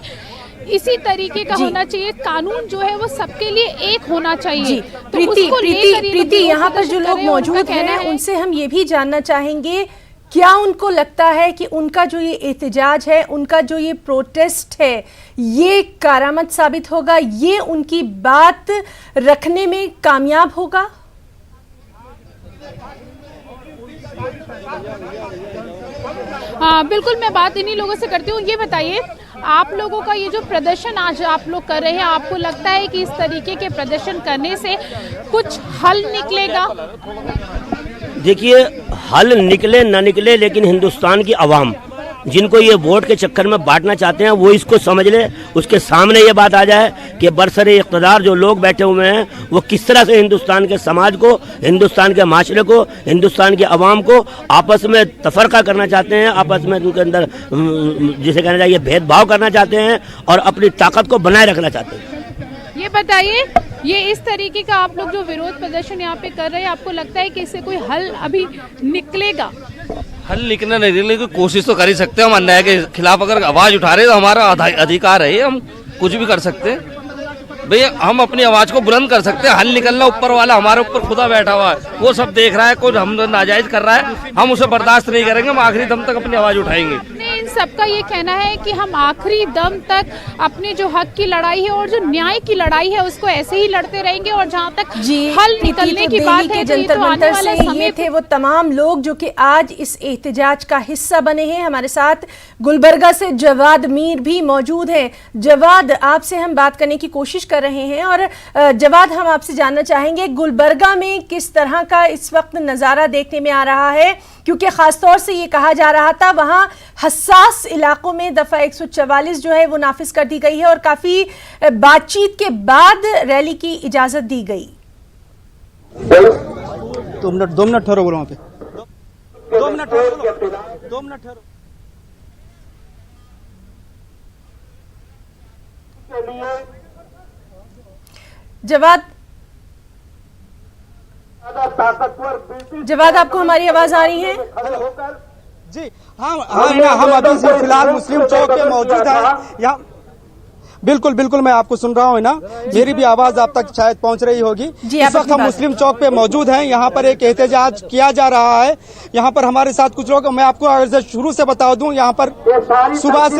इसी तरीके का होना चाहिए। कानून जो है वो सबके लिए एक होना चाहिए। तो प्रीति, यहाँ पर जो लोग मौजूद हैं उनसे हम ये भी जानना चाहेंगे, क्या उनको लगता है कि उनका जो ये एहतजाज है, उनका जो ये प्रोटेस्ट है, ये कारामद साबित होगा, ये उनकी बात रखने में कामयाब होगा? हाँ बिल्कुल, मैं बात इन्हीं लोगों से करती हूँ। ये बताइए, आप लोगों का ये जो प्रदर्शन आज आप लोग कर रहे हैं, आपको लगता है कि इस तरीके के प्रदर्शन करने से कुछ हल निकलेगा? देखिए, हल निकले ना निकले, लेकिन हिंदुस्तान की आवाम जिनको ये वोट के चक्कर में बांटना चाहते हैं वो इसको समझ ले, उसके सामने ये बात आ जाए कि बरसरे इक़्तिदार जो लोग बैठे हुए हैं वो किस तरह से हिंदुस्तान के समाज को, हिंदुस्तान के माशरे को, हिंदुस्तान के अवाम को आपस में तफरका करना चाहते हैं, आपस में उनके अंदर जिसे कहना चाहिए भेदभाव करना चाहते हैं और अपनी ताकत को बनाए रखना चाहते हैं। ये बताइए, ये इस तरीके का आप लोग जो विरोध प्रदर्शन यहाँ पे कर रहे हैं, आपको लगता है कि इससे कोई हल अभी निकलेगा? हल निकलना नहीं, निकलने की कोशिश तो कर ही सकते हैं। हम अन्याय के खिलाफ अगर आवाज उठा रहे तो हमारा अधिकार है, हम कुछ भी कर सकते हैं भैया, हम अपनी आवाज को बुलंद कर सकते हैं। हल निकलना ऊपर वाला, हमारे ऊपर खुदा बैठा हुआ है, वो सब देख रहा है। कोई हम नाजायज कर रहा है, हम उसे बर्दाश्त नहीं करेंगे, हम आखिरी दम तक अपनी आवाज उठाएंगे। इन सबका ये कहना है कि हम आखिरी दम तक अपने जो हक की लड़ाई है और जो न्याय की लड़ाई है उसको ऐसे ही लड़ते रहेंगे। और जहाँ तक हल निकलने की बात है, जंतर मंतर से ये थे वो तमाम लोग जो कि आज इस एहतजाज का हिस्सा बने हैं। हमारे साथ गुलबर्गा से जवाद मीर भी मौजूद हैं। जवाद, आपसे हम बात करने की कोशिश कर रहे हैं और जवाद, हम आपसे जानना चाहेंगे गुलबर्गा में किस तरह का इस वक्त नज़ारा देखने में आ रहा है, क्योंकि खासतौर से ये कहा जा रहा था वहां हसास इलाकों में दफा 144 जो है वो नाफिज कर दी गई है और काफी बातचीत के बाद रैली की इजाजत दी गई। 2 मिनट ठहरो, बोलो वहां पे 2 मिनट ठहरो। जवाद, आपको हमारी आवाज आ रही है? जी हाँ, हम अभी फिलहाल मुस्लिम चौक पे मौजूद हैं यहाँ। बिल्कुल बिल्कुल, मैं आपको सुन रहा हूँ ना, मेरी भी आवाज आप तक शायद पहुंच रही होगी। इस वक्त हम मुस्लिम चौक पे मौजूद हैं, यहाँ पर एक एहतजाज किया जा रहा है। यहाँ पर हमारे साथ कुछ लोग, मैं आपको अगर से शुरू से बता दूं, यहाँ पर सुबह से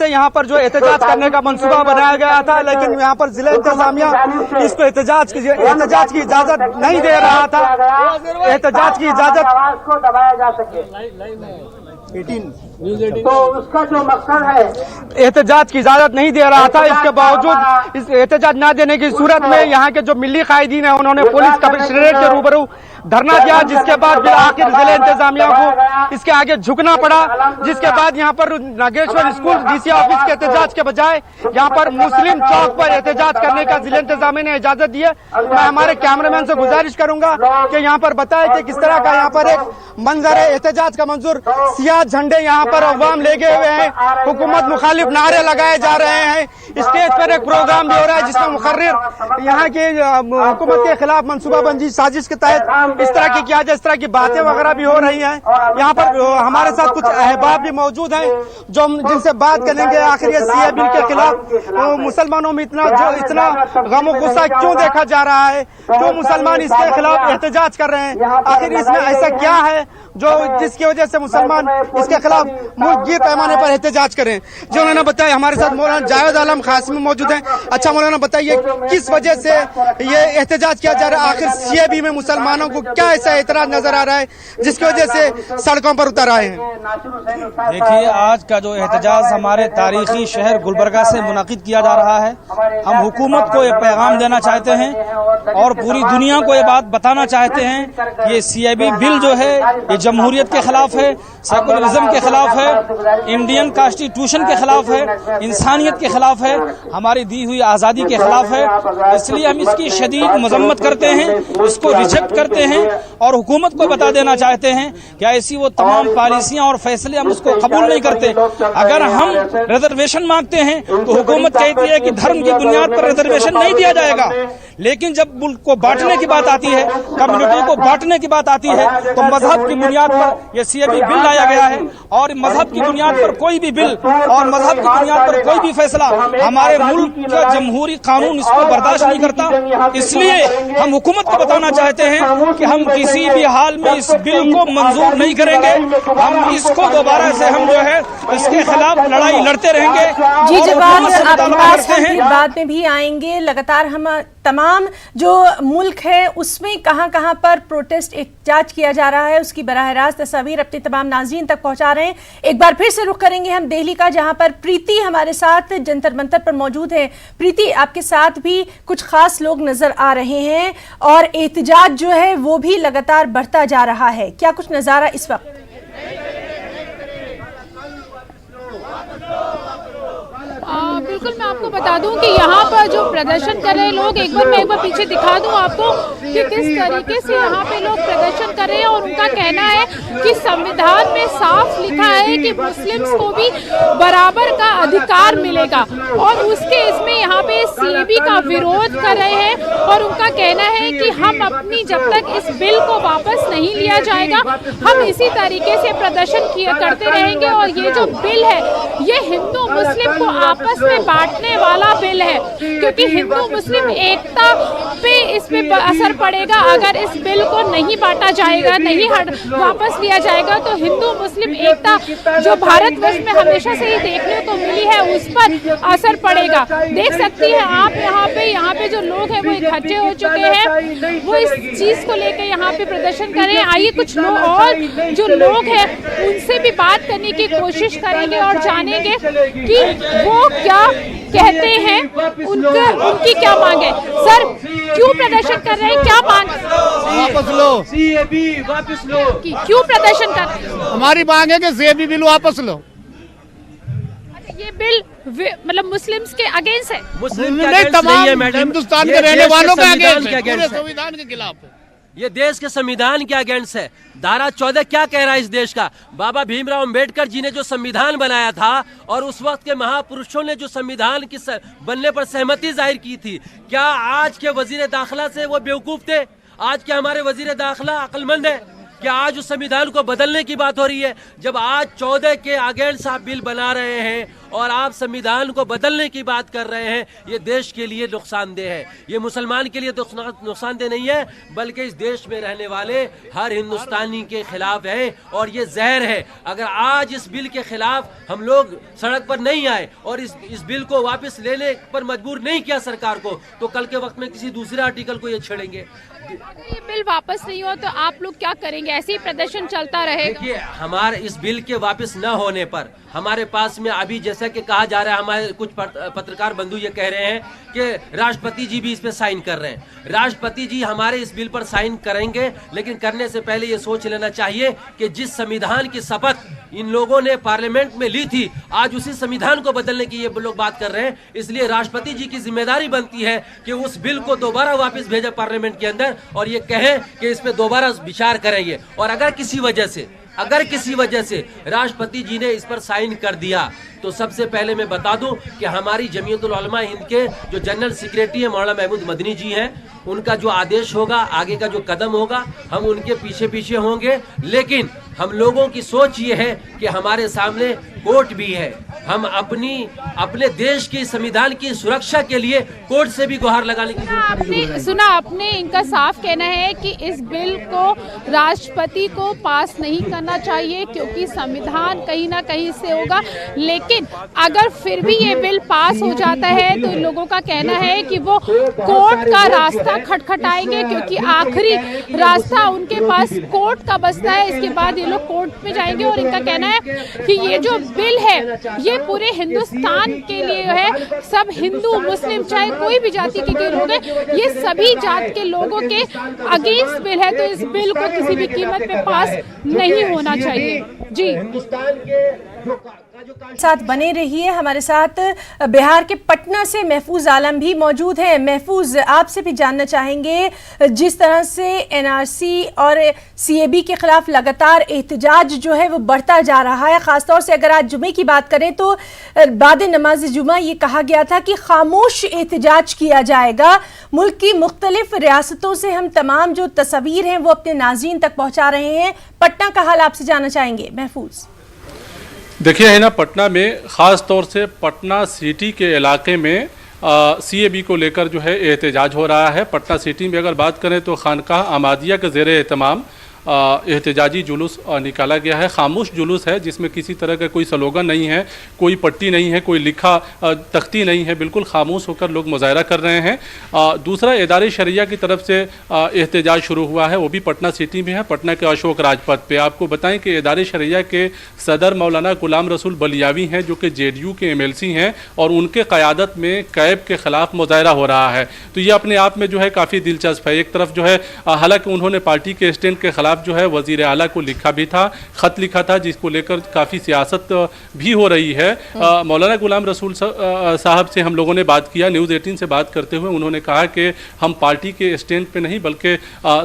यहाँ पर जो एहतजाज करने का मंसूबा बनाया गया था, लेकिन यहाँ पर जिला इंतजामिया इसको एहतजाज की इजाजत नहीं दे रहा था। एहतजाज की इजाजत को दबाया जा सके 18 तो उसका जो मकसद है, एहतजाज की इजाजत नहीं दे रहा था। इसके बावजूद इस एहतजाज न देने की सूरत में यहाँ के जो मिली कायदीन है उन्होंने पुलिस कमिश्नरेट के रूबरू धरना दिया, जिसके बाद आखिर जिले इंतजामिया को इसके आगे झुकना पड़ा। जिसके बाद यहाँ पर नागेश्वर स्कूल डीसी ऑफिस के एहतजाज के बजाय यहाँ पर मुस्लिम चौक पर एहतजाज करने का जिले इंतजामिया ने इजाजत दी है। मैं हमारे कैमरामैन से गुजारिश करूंगा कि यहाँ पर बताए कि किस तरह का यहाँ पर एक मंजर है एहतजाज का मंजूर। सियाह झंडे यहाँ पर अवाम लेके हुए हैं, हुकूमत मुखालिफ नारे लगाए जा रहे हैं। स्टेज पर एक प्रोग्राम भी हो रहा है जिसमें मुखर्रिर यहाँ की हुकूमत के खिलाफ मनसूबाबंदी साजिश के तहत इस तरह की किया जाए, इस तरह की बातें वगैरह भी हो रही हैं। यहाँ पर हमारे साथ कुछ अहबाब भी मौजूद हैं जो जिनसे बात करेंगे आखिर ये सीए बिल के खिलाफ मुसलमानों में इतना गम और गुस्सा क्यों देखा जा रहा है, क्यों मुसलमान इसके खिलाफ एहतजाज कर रहे हैं, आखिर इसमें ऐसा क्या है जो जिसकी वजह से मुसलमान इसके खिलाफ मुल्कगीर पैमाने पर एहतजाज करें। जो उन्होंने बताया, हमारे साथ मौलाना जावेद आलम खासिमी मौजूद हैं। अच्छा मौलाना, बताइए किस वजह से ये एहतजाज किया जा रहा है, आखिर सीएबी में मुसलमानों को क्या ऐसा एतराज नजर आ रहा है जिसकी वजह से सड़कों पर उतर आए हैं? देखिए, आज का जो एहतजाज हमारे तारीखी शहर गुलबर्गा से मुनाकिद किया जा रहा है, हम हुकूमत को ये पैगाम देना चाहते हैं और पूरी दुनिया को ये बात बताना चाहते हैं, ये सीएबी बिल जो है ये जमहूरियत के खिलाफ है, सेकुलरिज्म के खिलाफ है, इंडियन कॉन्स्टिट्यूशन के खिलाफ है, इंसानियत के खिलाफ है, हमारी दी हुई आज़ादी के खिलाफ है। इसलिए हम इसकी शदीद मजम्मत करते हैं, इसको रिजेक्ट करते हैं और हुकूमत को बता देना चाहते हैं कि ऐसी वो तमाम पॉलिसियां और फैसले हम उसको कबूल नहीं करते। अगर हम रिजर्वेशन मांगते हैं तो हुकूमत कहती है कि धर्म की बुनियाद पर रिजर्वेशन नहीं दिया जाएगा, लेकिन जब मुल्क को बांटने की बात आती है, कम्युनिटी को बांटने की बात आती है, तो मजहब की बुनियाद पर यह सीएबी बिल लाया गया है और मजहब की बुनियाद पर कोई भी बिल और मजहब की बुनियाद पर कोई भी फैसला हमारे मुल्क का जमहूरी कानून इसको बर्दाश्त नहीं करता। इसलिए हम हुकूमत को बताना चाहते हैं कि हम किसी भी हाल में इस बिल को मंजूर नहीं करेंगे। हम इसको दोबारा से हम जो है इसके खिलाफ लड़ाई लड़ते रहेंगे। जी जवाब, आपके पास हम बाद में भी आएंगे। लगातार हम तमाम जो मुल्क है उसमें कहां कहां पर प्रोटेस्ट एहतजाज किया जा रहा है उसकी बराह रास्त तस्वीर अपने तमाम नाज़रीन तक पहुंचा रहे हैं। एक बार फिर से रुख करेंगे हम दिल्ली का, जहां पर प्रीति हमारे साथ जंतर मंतर पर मौजूद है। प्रीति, आपके साथ भी कुछ खास लोग नजर आ रहे हैं और एहतजाज जो है वो भी लगातार बढ़ता जा रहा है, क्या कुछ नजारा इस वक्त? बिल्कुल, मैं आपको बता दूं कि यहाँ पर जो प्रदर्शन कर रहे लोग, मैं एक बार पीछे दिखा दूं आपको कि किस तरीके से यहाँ पे लोग प्रदर्शन कर रहे हैं। और उनका कहना है कि संविधान में साफ लिखा है कि मुस्लिम्स को भी बराबर का अधिकार मिलेगा और उसके इसमें यहाँ पे सीएबी का विरोध कर रहे हैं। और उनका कहना है कि हम अपनी, जब तक इस बिल को वापस नहीं लिया जाएगा, हम इसी तरीके से प्रदर्शन करते रहेंगे। और ये जो बिल है ये हिंदू मुस्लिम को आपस में बांटने वाला बिल है, क्योंकि हिंदू मुस्लिम एकता पे इसमें असर पड़ेगा। अगर इस बिल को नहीं बांटा जाएगा, नहीं वापस लिया जाएगा, तो हिंदू मुस्लिम एकता जो भारतवर्ष में हमेशा से ही देखने को मिली है उस पर असर पड़ेगा। देख सकती हैं आप यहाँ पे जो लोग हैं वो इकट्ठे हो चुके हैं, वो इस चीज को लेकर यहाँ पे प्रदर्शन कर रहे हैं। आइए कुछ लोग और जो लोग हैं उनसे भी बात करने की कोशिश करेंगे और जानेंगे कि वो क्या कहते हैं, उनकी क्या मांग है। सर, क्यों प्रदर्शन कर रहे हैं, क्या मांग? वापस लो सीएबी, वापस लो। क्यों प्रदर्शन कर रहे हैं? हमारी मांग है कि सीएबी बिल वापस लो। ये बिल मतलब मुस्लिम्स के अगेंस्ट है? मुस्लिम नहीं, तमाम हिंदुस्तान के रहने वालों के अगेंस्ट है, पूरे संविधान के खिलाफ है। ये देश के संविधान के अगेंस्ट है। धारा 14 क्या कह रहा है इस देश का? बाबा भीमराव अंबेडकर जी ने जो संविधान बनाया था और उस वक्त के महापुरुषों ने जो संविधान की बनने पर सहमति जाहिर की थी, क्या आज के वजीर दाखिला से वो बेवकूफ थे? आज के हमारे वजीर दाखिला अक्लमंद है? क्या आज उस संविधान को बदलने की बात हो रही है? जब आज 14 के अगेंस्ट आप बिल बना रहे हैं और आप संविधान को बदलने की बात कर रहे हैं, ये देश के लिए नुकसानदेह है। ये मुसलमान के लिए नुकसानदेह नहीं है, बल्कि इस देश में रहने वाले हर हिंदुस्तानी के खिलाफ है और ये जहर है। अगर आज इस बिल के खिलाफ हम लोग सड़क पर नहीं आए और इस बिल को वापस लेने पर मजबूर नहीं किया सरकार को, तो कल के वक्त में किसी दूसरे आर्टिकल को ये छेड़ेंगे। ये बिल वापस नहीं हो तो आप लोग क्या करेंगे? ऐसे ही प्रदर्शन चलता रहेगा? देखिए, हमारे इस बिल के वापस न होने पर हमारे पास में अभी जैसा कि कहा जा रहा है, हमारे कुछ पत्रकार बंधु ये कह रहे हैं कि राष्ट्रपति जी भी इस पे साइन कर रहे हैं। राष्ट्रपति जी हमारे इस बिल पर साइन करेंगे, लेकिन करने से पहले ये सोच लेना चाहिए कि जिस संविधान की शपथ इन लोगों ने पार्लियामेंट में ली थी, आज उसी संविधान को बदलने की ये लोग बात कर रहे हैं। इसलिए राष्ट्रपति जी की जिम्मेदारी बनती है कि उस बिल को दोबारा वापस भेजे पार्लियामेंट के अंदर और ये कहें कि इस पे दोबारा विचार करेंगे। और अगर किसी वजह से राष्ट्रपति जी ने इस पर साइन कर दिया, तो सबसे पहले मैं बता दूं कि हमारी जमीयतुल उलमा हिंद के जो जनरल सेक्रेटरी है मौलाना महमूद मदनी जी हैं, उनका जो आदेश होगा, आगे का जो कदम होगा, हम उनके पीछे पीछे होंगे। लेकिन हम लोगों की सोच ये है कि हमारे सामने कोर्ट भी है। हम अपने देश के संविधान की सुरक्षा के लिए कोर्ट से भी गुहार लगाने की आपने इनका साफ कहना है कि इस बिल को राष्ट्रपति को पास नहीं करना चाहिए क्योंकि संविधान कहीं ना कहीं से होगा। लेकिन अगर फिर भी ये बिल पास हो जाता है तो इन लोगों का कहना है कि वो कोर्ट का रास्ता खटखटाएंगे, क्योंकि आखिरी रास्ता उनके पास कोर्ट का बचता है। इसके बाद ये लोग कोर्ट में जाएंगे। और इनका कहना है कि ये जो बिल है ये पूरे हिंदुस्तान के लिए है। सब हिंदू मुस्लिम चाहे कोई भी जाति के लोग हैं, ये सभी जात के लोगों के अगेंस्ट बिल है। तो इस बिल को किसी भी कीमत पे पास नहीं होना चाहिए। जी, साथ बने रहिए। हमारे साथ बिहार के पटना से महफूज आलम भी मौजूद हैं। महफूज, आपसे भी जानना चाहेंगे, जिस तरह से एनआरसी और सीएबी के खिलाफ लगातार एहतजाज जो है वो बढ़ता जा रहा है, खासतौर से अगर आज जुमे की बात करें तो बाद नमाज जुमा ये कहा गया था कि खामोश एहतजाज किया जाएगा। मुल्क की मुख्तलिफ रियासतों से हम तमाम जो तस्वीर हैं वो अपने नाज़रीन तक पहुंचा रहे हैं। पटना का हाल आपसे जानना चाहेंगे महफूज। देखिए, है ना, पटना में ख़ास तौर से पटना सिटी के इलाके में सीएबी को लेकर जो है एहतजाज हो रहा है। पटना सिटी में अगर बात करें तो खानकाह अहमदिया के ज़ेर एहतमाम एहतजाजी जुलूस निकाला गया है। खामोश जुलूस है जिसमें किसी तरह का कोई स्लोगन नहीं है, कोई पट्टी नहीं है, कोई लिखा तख्ती नहीं है, बिल्कुल खामोश होकर लोग मुजाहरा कर रहे हैं। दूसरा, इदारे शरिया की तरफ से एहतजाज शुरू हुआ है, वो भी पटना सिटी में है, पटना के अशोक राजपथ पे। आपको बताएं कि इदारे शरिया के सदर मौलाना गुलाम रसूल बलियावी हैं जो कि जेडीयू के एमएलसी हैं और उनके क़यादत में कैब के ख़िलाफ़ मुजाहरा हो रहा है। तो ये अपने आप में जो है काफ़ी दिलचस्प है। एक तरफ जो है हालांकि उन्होंने पार्टी के स्टैंड के ख़िलाफ़ जो है वज़ीर आला को लिखा भी था, ख़त लिखा था, जिसको लेकर काफ़ी सियासत भी हो रही है। मौलाना गुलाम रसूल साहब से हम लोगों ने बात किया, न्यूज़ 18 से बात करते हुए उन्होंने कहा कि हम पार्टी के स्टैंड पे नहीं बल्कि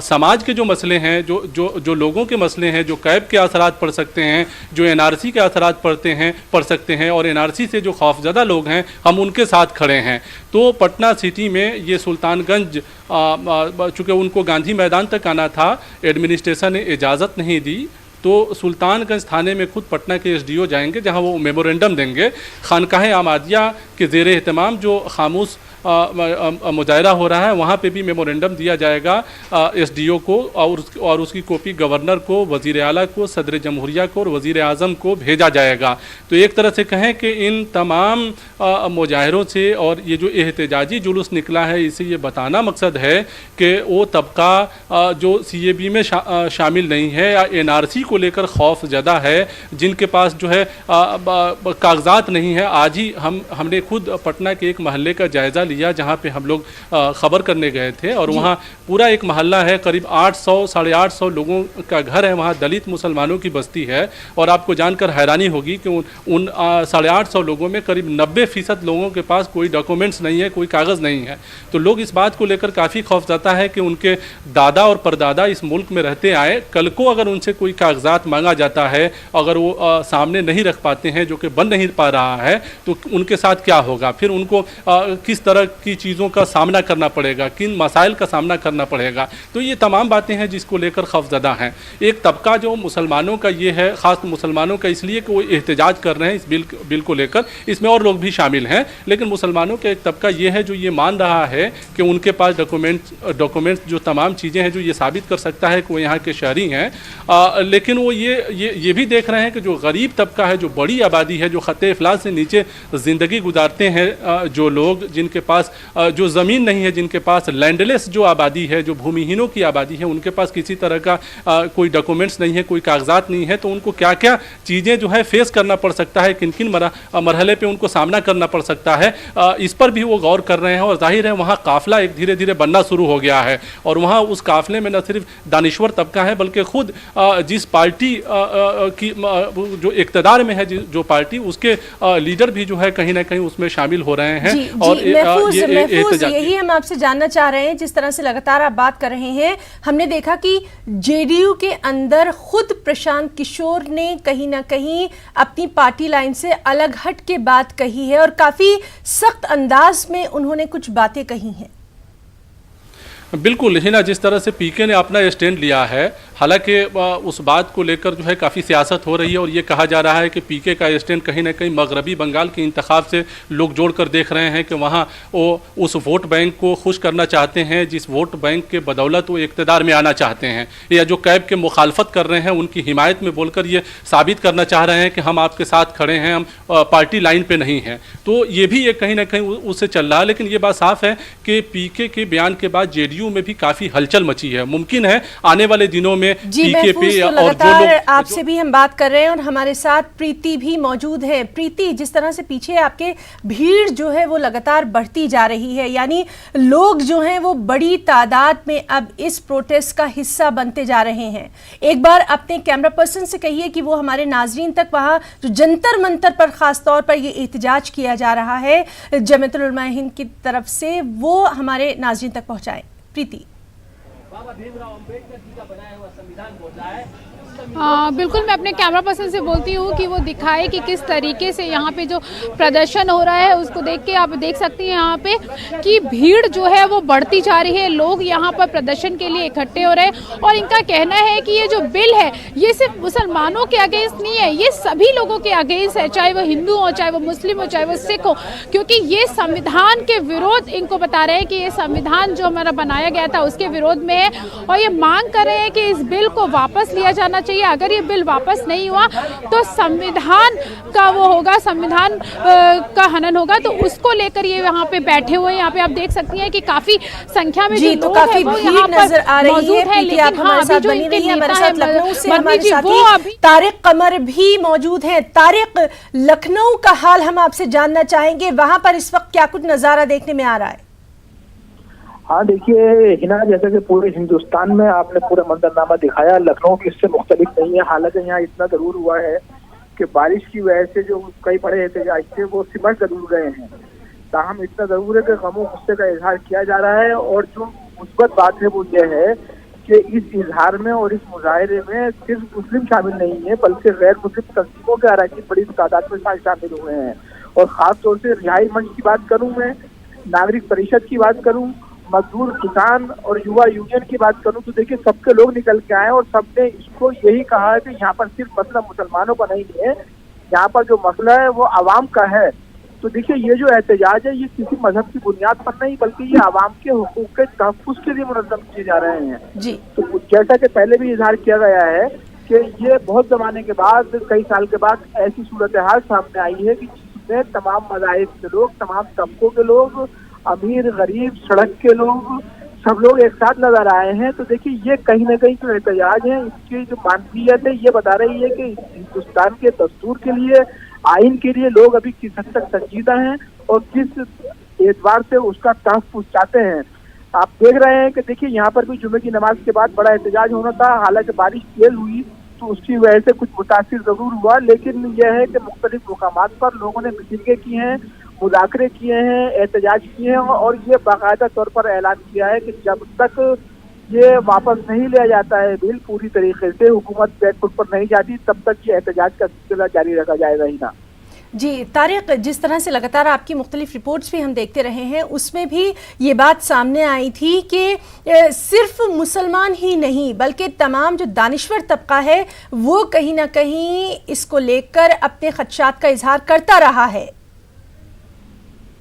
समाज के जो मसले हैं, जो लोगों के मसले हैं, जो कैब के असरात पड़ सकते हैं, जो एनआरसी के असरात पड़ सकते हैं और एनआरसी से जो खौफजदा लोग हैं हम उनके साथ खड़े हैं। तो पटना सिटी में ये सुल्तानगंज, चूँकि उनको गांधी मैदान तक आना था, एडमिनिस्ट्रेशन ने इजाज़त नहीं दी, तो सुल्तानगंज थाने में खुद पटना के एसडीओ जाएंगे जहां वो मेमोरेंडम देंगे। खानकाह आमादिया के ज़ेर एहतमाम जो खामोश मुजाहरा हो रहा है वहाँ पे भी मेमोरेंडम दिया जाएगा एसडीओ को और उसकी कॉपी गवर्नर को, वज़ीर आला को, सदर जमहूरिया को और वज़ीर आज़म को भेजा जाएगा। तो एक तरह से कहें कि इन तमाम मुजाहरों से और ये जो एहतजाजी जुलूस निकला है, इसे ये बताना मकसद है कि वो तबका जो CAB में शामिल नहीं है या NRC को लेकर खौफ ज़्यादा है, जिनके पास जो है कागजात नहीं है। आज ही हमने खुद पटना के एक महल्ले का जायज़ा लिया जहाँ पे हम लोग खबर करने गए थे और वहाँ पूरा एक मोहल्ला है, करीब 800 साढ़े 800 लोगों का घर है, वहाँ दलित मुसलमानों की बस्ती है। और आपको जानकर हैरानी होगी कि उन 850 लोगों में करीब 90% लोगों के पास कोई डॉक्यूमेंट्स नहीं है, कोई कागज़ नहीं है। तो लोग इस बात को लेकर काफ़ी खौफज़दा है कि उनके दादा और परदादा इस मुल्क में रहते आए, कल को अगर उनसे कोई कागजात मांगा जाता है, अगर वो सामने नहीं रख पाते हैं, जो कि बन नहीं पा रहा है, तो उनके साथ क्या होगा, फिर उनको किस तरह की चीज़ों का सामना करना पड़ेगा, किन मसाइल का सामना करना पड़ेगा। तो ये तमाम बातें हैं जिसको लेकर खौफज़दा हैं। एक तबका जो मुसलमानों का ये है, ख़ास मुसलमानों का इसलिए कि वो एहतजाज कर रहे हैं इस बिल को लेकर, इसमें और लोग भी शामिल हैं, लेकिन मुसलमानों का एक तबका ये है जो ये मान रहा है कि उनके पास डॉक्यूमेंट्स जो तमाम चीज़ें हैं जो ये साबित कर सकता है कि वो यहाँ के शहरी हैं। लेकिन वो ये भी देख रहे हैं कि जो गरीब तबका है, जो बड़ी आबादी है, जो ख़त्ते इफ़लास से नीचे ज़िंदगी गुजारते हैं, जो लोग जिनके पास जो ज़मीन नहीं है, जिनके पास लैंडलेस जो आबादी है, जो भूमिहीनों की आबादी है, उनके पास किसी तरह का कोई डॉक्यूमेंट्स नहीं है, कोई कागजात नहीं है, तो उनको क्या क्या चीज़ें जो है फेस करना पड़ सकता है, किन किन मरहले पे उनको सामना करना पड़ सकता है, इस पर भी वो गौर कर रहे हैं। और जाहिर है वहाँ काफ़िला एक धीरे धीरे बनना शुरू हो गया है और वहाँ उस काफ़िले में न सिर्फ दानिश्वर तबका है बल्कि खुद जिस पार्टी की जो इक़्तिदार में है, जो पार्टी, उसके लीडर भी जो है कहीं ना कहीं उसमें शामिल हो रहे हैं। और महफूज, यही हम आपसे जानना चाह रहे हैं। जिस तरह से लगातार आप बात कर रहे हैं, हमने देखा कि जेडीयू के अंदर खुद प्रशांत किशोर ने कहीं ना कहीं अपनी पार्टी लाइन से अलग हट के बात कही है और काफी सख्त अंदाज में उन्होंने कुछ बातें कही हैं। बिल्कुल ही ना, जिस तरह से पीके ने अपना स्टैंड लिया है, हालांकि उस बात को लेकर जो है काफ़ी सियासत हो रही है और ये कहा जा रहा है कि पीके का स्टैंड कहीं ना कहीं मगरबी बंगाल के इंतखाब से लोग जोड़कर देख रहे हैं कि वहाँ वो उस वोट बैंक को खुश करना चाहते हैं जिस वोट बैंक के बदौलत वो इक़्तिदार में आना चाहते हैं, या जो कैब के मुखालफत कर रहे हैं उनकी हिमायत में बोलकर ये साबित करना चाह रहे हैं कि हम आपके साथ खड़े हैं, हम पार्टी लाइन पर नहीं हैं। तो ये भी ये कहीं ना कहीं उससे चल रहा है। लेकिन ये बात साफ है कि पीके के बयान के बाद जेडीयू में भी काफी हलचल मची है। मुमकिन है आने वाले दिनों में पीके पे तो और जो लोग आपसे भी हम बात कर रहे हैं और हमारे साथ प्रीति भी मौजूद है। प्रीति, जिस तरह से पीछे आपके भीड़ जो है वो लगातार बढ़ती जा रही है, यानी लोग जो हैं वो बड़ी तादाद में अब इस प्रोटेस्ट का हिस्सा बनते जा रहे हैं। एक बार अपने कैमरा पर्सन से कहिए कि वो हमारे नाजरीन तक वहाँ जो जंतर मंतर पर खास तौर पर ये एहतजाज किया जा रहा है जमीयतुल उलमा हिंद की तरफ से, वो हमारे नाजरीन तक पहुँचाएं। प्रीति। बाबा भीमराव अम्बेडकर जी का बनाया हुआ संविधान बोलता है। बिल्कुल, मैं अपने कैमरा पर्सन से बोलती हूँ कि वो दिखाए कि किस तरीके से यहाँ पे जो प्रदर्शन हो रहा है उसको देख के आप देख सकती हैं यहाँ पे कि भीड़ जो है वो बढ़ती जा रही है। लोग यहाँ पर प्रदर्शन के लिए इकट्ठे हो रहे हैं और इनका कहना है कि ये जो बिल है ये सिर्फ मुसलमानों के अगेंस्ट नहीं है, ये सभी लोगों के अगेंस्ट है, चाहे वो हिंदू हो, चाहे वो मुस्लिम हो, चाहे वो सिख हो, क्योंकि ये संविधान के विरोध, इनको बता रहे हैं कि ये संविधान जो हमारा बनाया गया था उसके विरोध में है और ये मांग कर रहे हैं कि इस बिल बिल को वापस लिया जाना चाहिए। अगर ये बिल वापस नहीं हुआ तो संविधान का वो होगा, संविधान का हनन होगा। तो उसको लेकर ये यहाँ पे बैठे हुए हैं। यहाँ पे आप देख सकती हैं कि काफी संख्या में जी, जो तो लोग काफी हैं वो भीड़ यहाँ पर नजर आ रही मौजूद है। लेकिन आप हमारे साथ बनी रही है। हमारे साथ लखनऊ से हमारे साथी तारिक कमर भी मौजूद हैं। तारिक, लखनऊ का हाल हम आपसे जानना चाहेंगे, वहां पर इस वक्त क्या कुछ नजारा देखने में आ रहा है? हाँ देखिए हिना, जैसे कि पूरे हिंदुस्तान में आपने पूरा मंजरनामा दिखाया, लखनऊ की इससे मुख्तलिफ नहीं है। हालांकि यहाँ इतना जरूर हुआ है कि बारिश की वजह से जो कई बड़े एहतजाज थे वो सिमट जरूर गए हैं। ताहम इतना जरूर है कि गमो गुस्से का इजहार किया जा रहा है। और जो मुस्बत बात है वो ये है कि इस इजहार में और इस मुजाहरे में सिर्फ मुस्लिम शामिल नहीं है, बल्कि गैर मुस्लिम तंजीमों के अरकान बड़ी तादाद में शामिल हुए हैं। और खास तौर से रिहाई मंच की बात करूँ, मैं नागरिक परिषद की बात करूँ, मजदूर, किसान और युवा यूनियन की बात करूं, तो देखिए सबके लोग निकल के आए और सबने इसको यही कहा है कि यहाँ पर सिर्फ मसला मुसलमानों का नहीं है, यहाँ पर जो मसला है वो आवाम का है। तो देखिए ये जो एहतजाज है ये किसी मजहब की बुनियाद पर नहीं, बल्कि ये आवाम के हुकूक के तहफ़्फ़ुज़ के लिए मुनज़्ज़म किए जा रहे हैं जी। तो जैसा कि पहले भी इजहार किया गया है कि ये बहुत जमाने के बाद, कई साल के बाद ऐसी सूरत हाल सामने आई है कि जिसमें तमाम मज़ाहिब के लोग, तमाम तबकों के लोग, अमीर गरीब, सड़क के लोग, सब लोग एक साथ नजर आए हैं। तो देखिए ये कहीं ना कहीं जो एहतजाज है इसकी जो मानवीयत है ये बता रही है कि हिंदुस्तान के दस्तूर के लिए, आइन के लिए लोग अभी किस हद तक संजीदा हैं और किस एतबार से उसका तहफ़्फ़ुज़ चाहते हैं। आप देख रहे हैं कि देखिए यहाँ पर भी जुमे की नमाज के बाद बड़ा एहतजाज होना था, हालांकि बारिश तेज हुई तो उसकी वजह से कुछ मुतासिर जरूर हुआ, लेकिन यह है कि मुख्तलिफ मुकामात पर लोगों ने मीटिंगें की हैं, मुज़ाकरे किए हैं, एहतजाज किए हैं और ये बाकायदा तौर पर ऐलान किया है कि जब तक ये वापस नहीं लिया जाता है बिल पूरी तरीके से, हुकूमत बैकफुट पर नहीं जाती, तब तक ये एहतजाज का सिलसिला जारी रखा जाएगा ही ना। जी तारिक, जिस तरह से लगातार आपकी मुख्तलिफ रिपोर्ट्स भी हम देखते रहे हैं उसमें भी ये बात सामने आई थी कि सिर्फ मुसलमान ही नहीं बल्कि तमाम जो दानिश्वर तबका है वो कहीं ना कहीं इसको लेकर अपने खदशात का इजहार करता रहा है।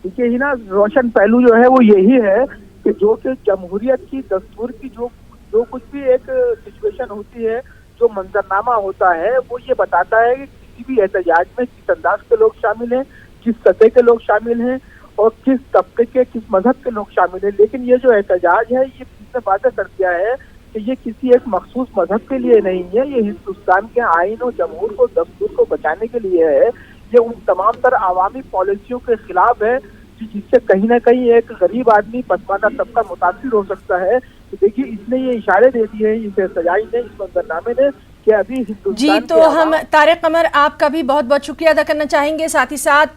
देखिए ही ना, रोशन पहलू जो है वो यही है कि जो कि जमहूरियत की, दस्तूर की जो कुछ भी एक सिचुएशन होती है, जो मंजरनामा होता है वो ये बताता है कि किसी भी एहतजाज में किस अंदाज के लोग शामिल हैं, किस सतह के लोग शामिल हैं और किस तबके के, किस मजहब के लोग शामिल हैं। लेकिन ये जो एहतजाज है ये इसने वादा कर दिया है कि ये किसी एक मखसूस मजहब के लिए नहीं है, ये हिंदुस्तान के आइन और जमहूर को, दस्तूर को बचाने के लिए है। ये उन तमाम तर अवामी पॉलिसियों के खिलाफ है जिससे कहीं ना कहीं एक गरीब आदमी, पसमानदा तबका मुतासिर हो सकता है। तो देखिए इसने ये इशारे दे दिए हैं इस एहतजाज ने, इस मंजरनामे ने, कि अभी हिंदुस्तान जी। तो हम तारिक कमर आपका भी बहुत बहुत शुक्रिया अदा करना चाहेंगे, साथ ही साथ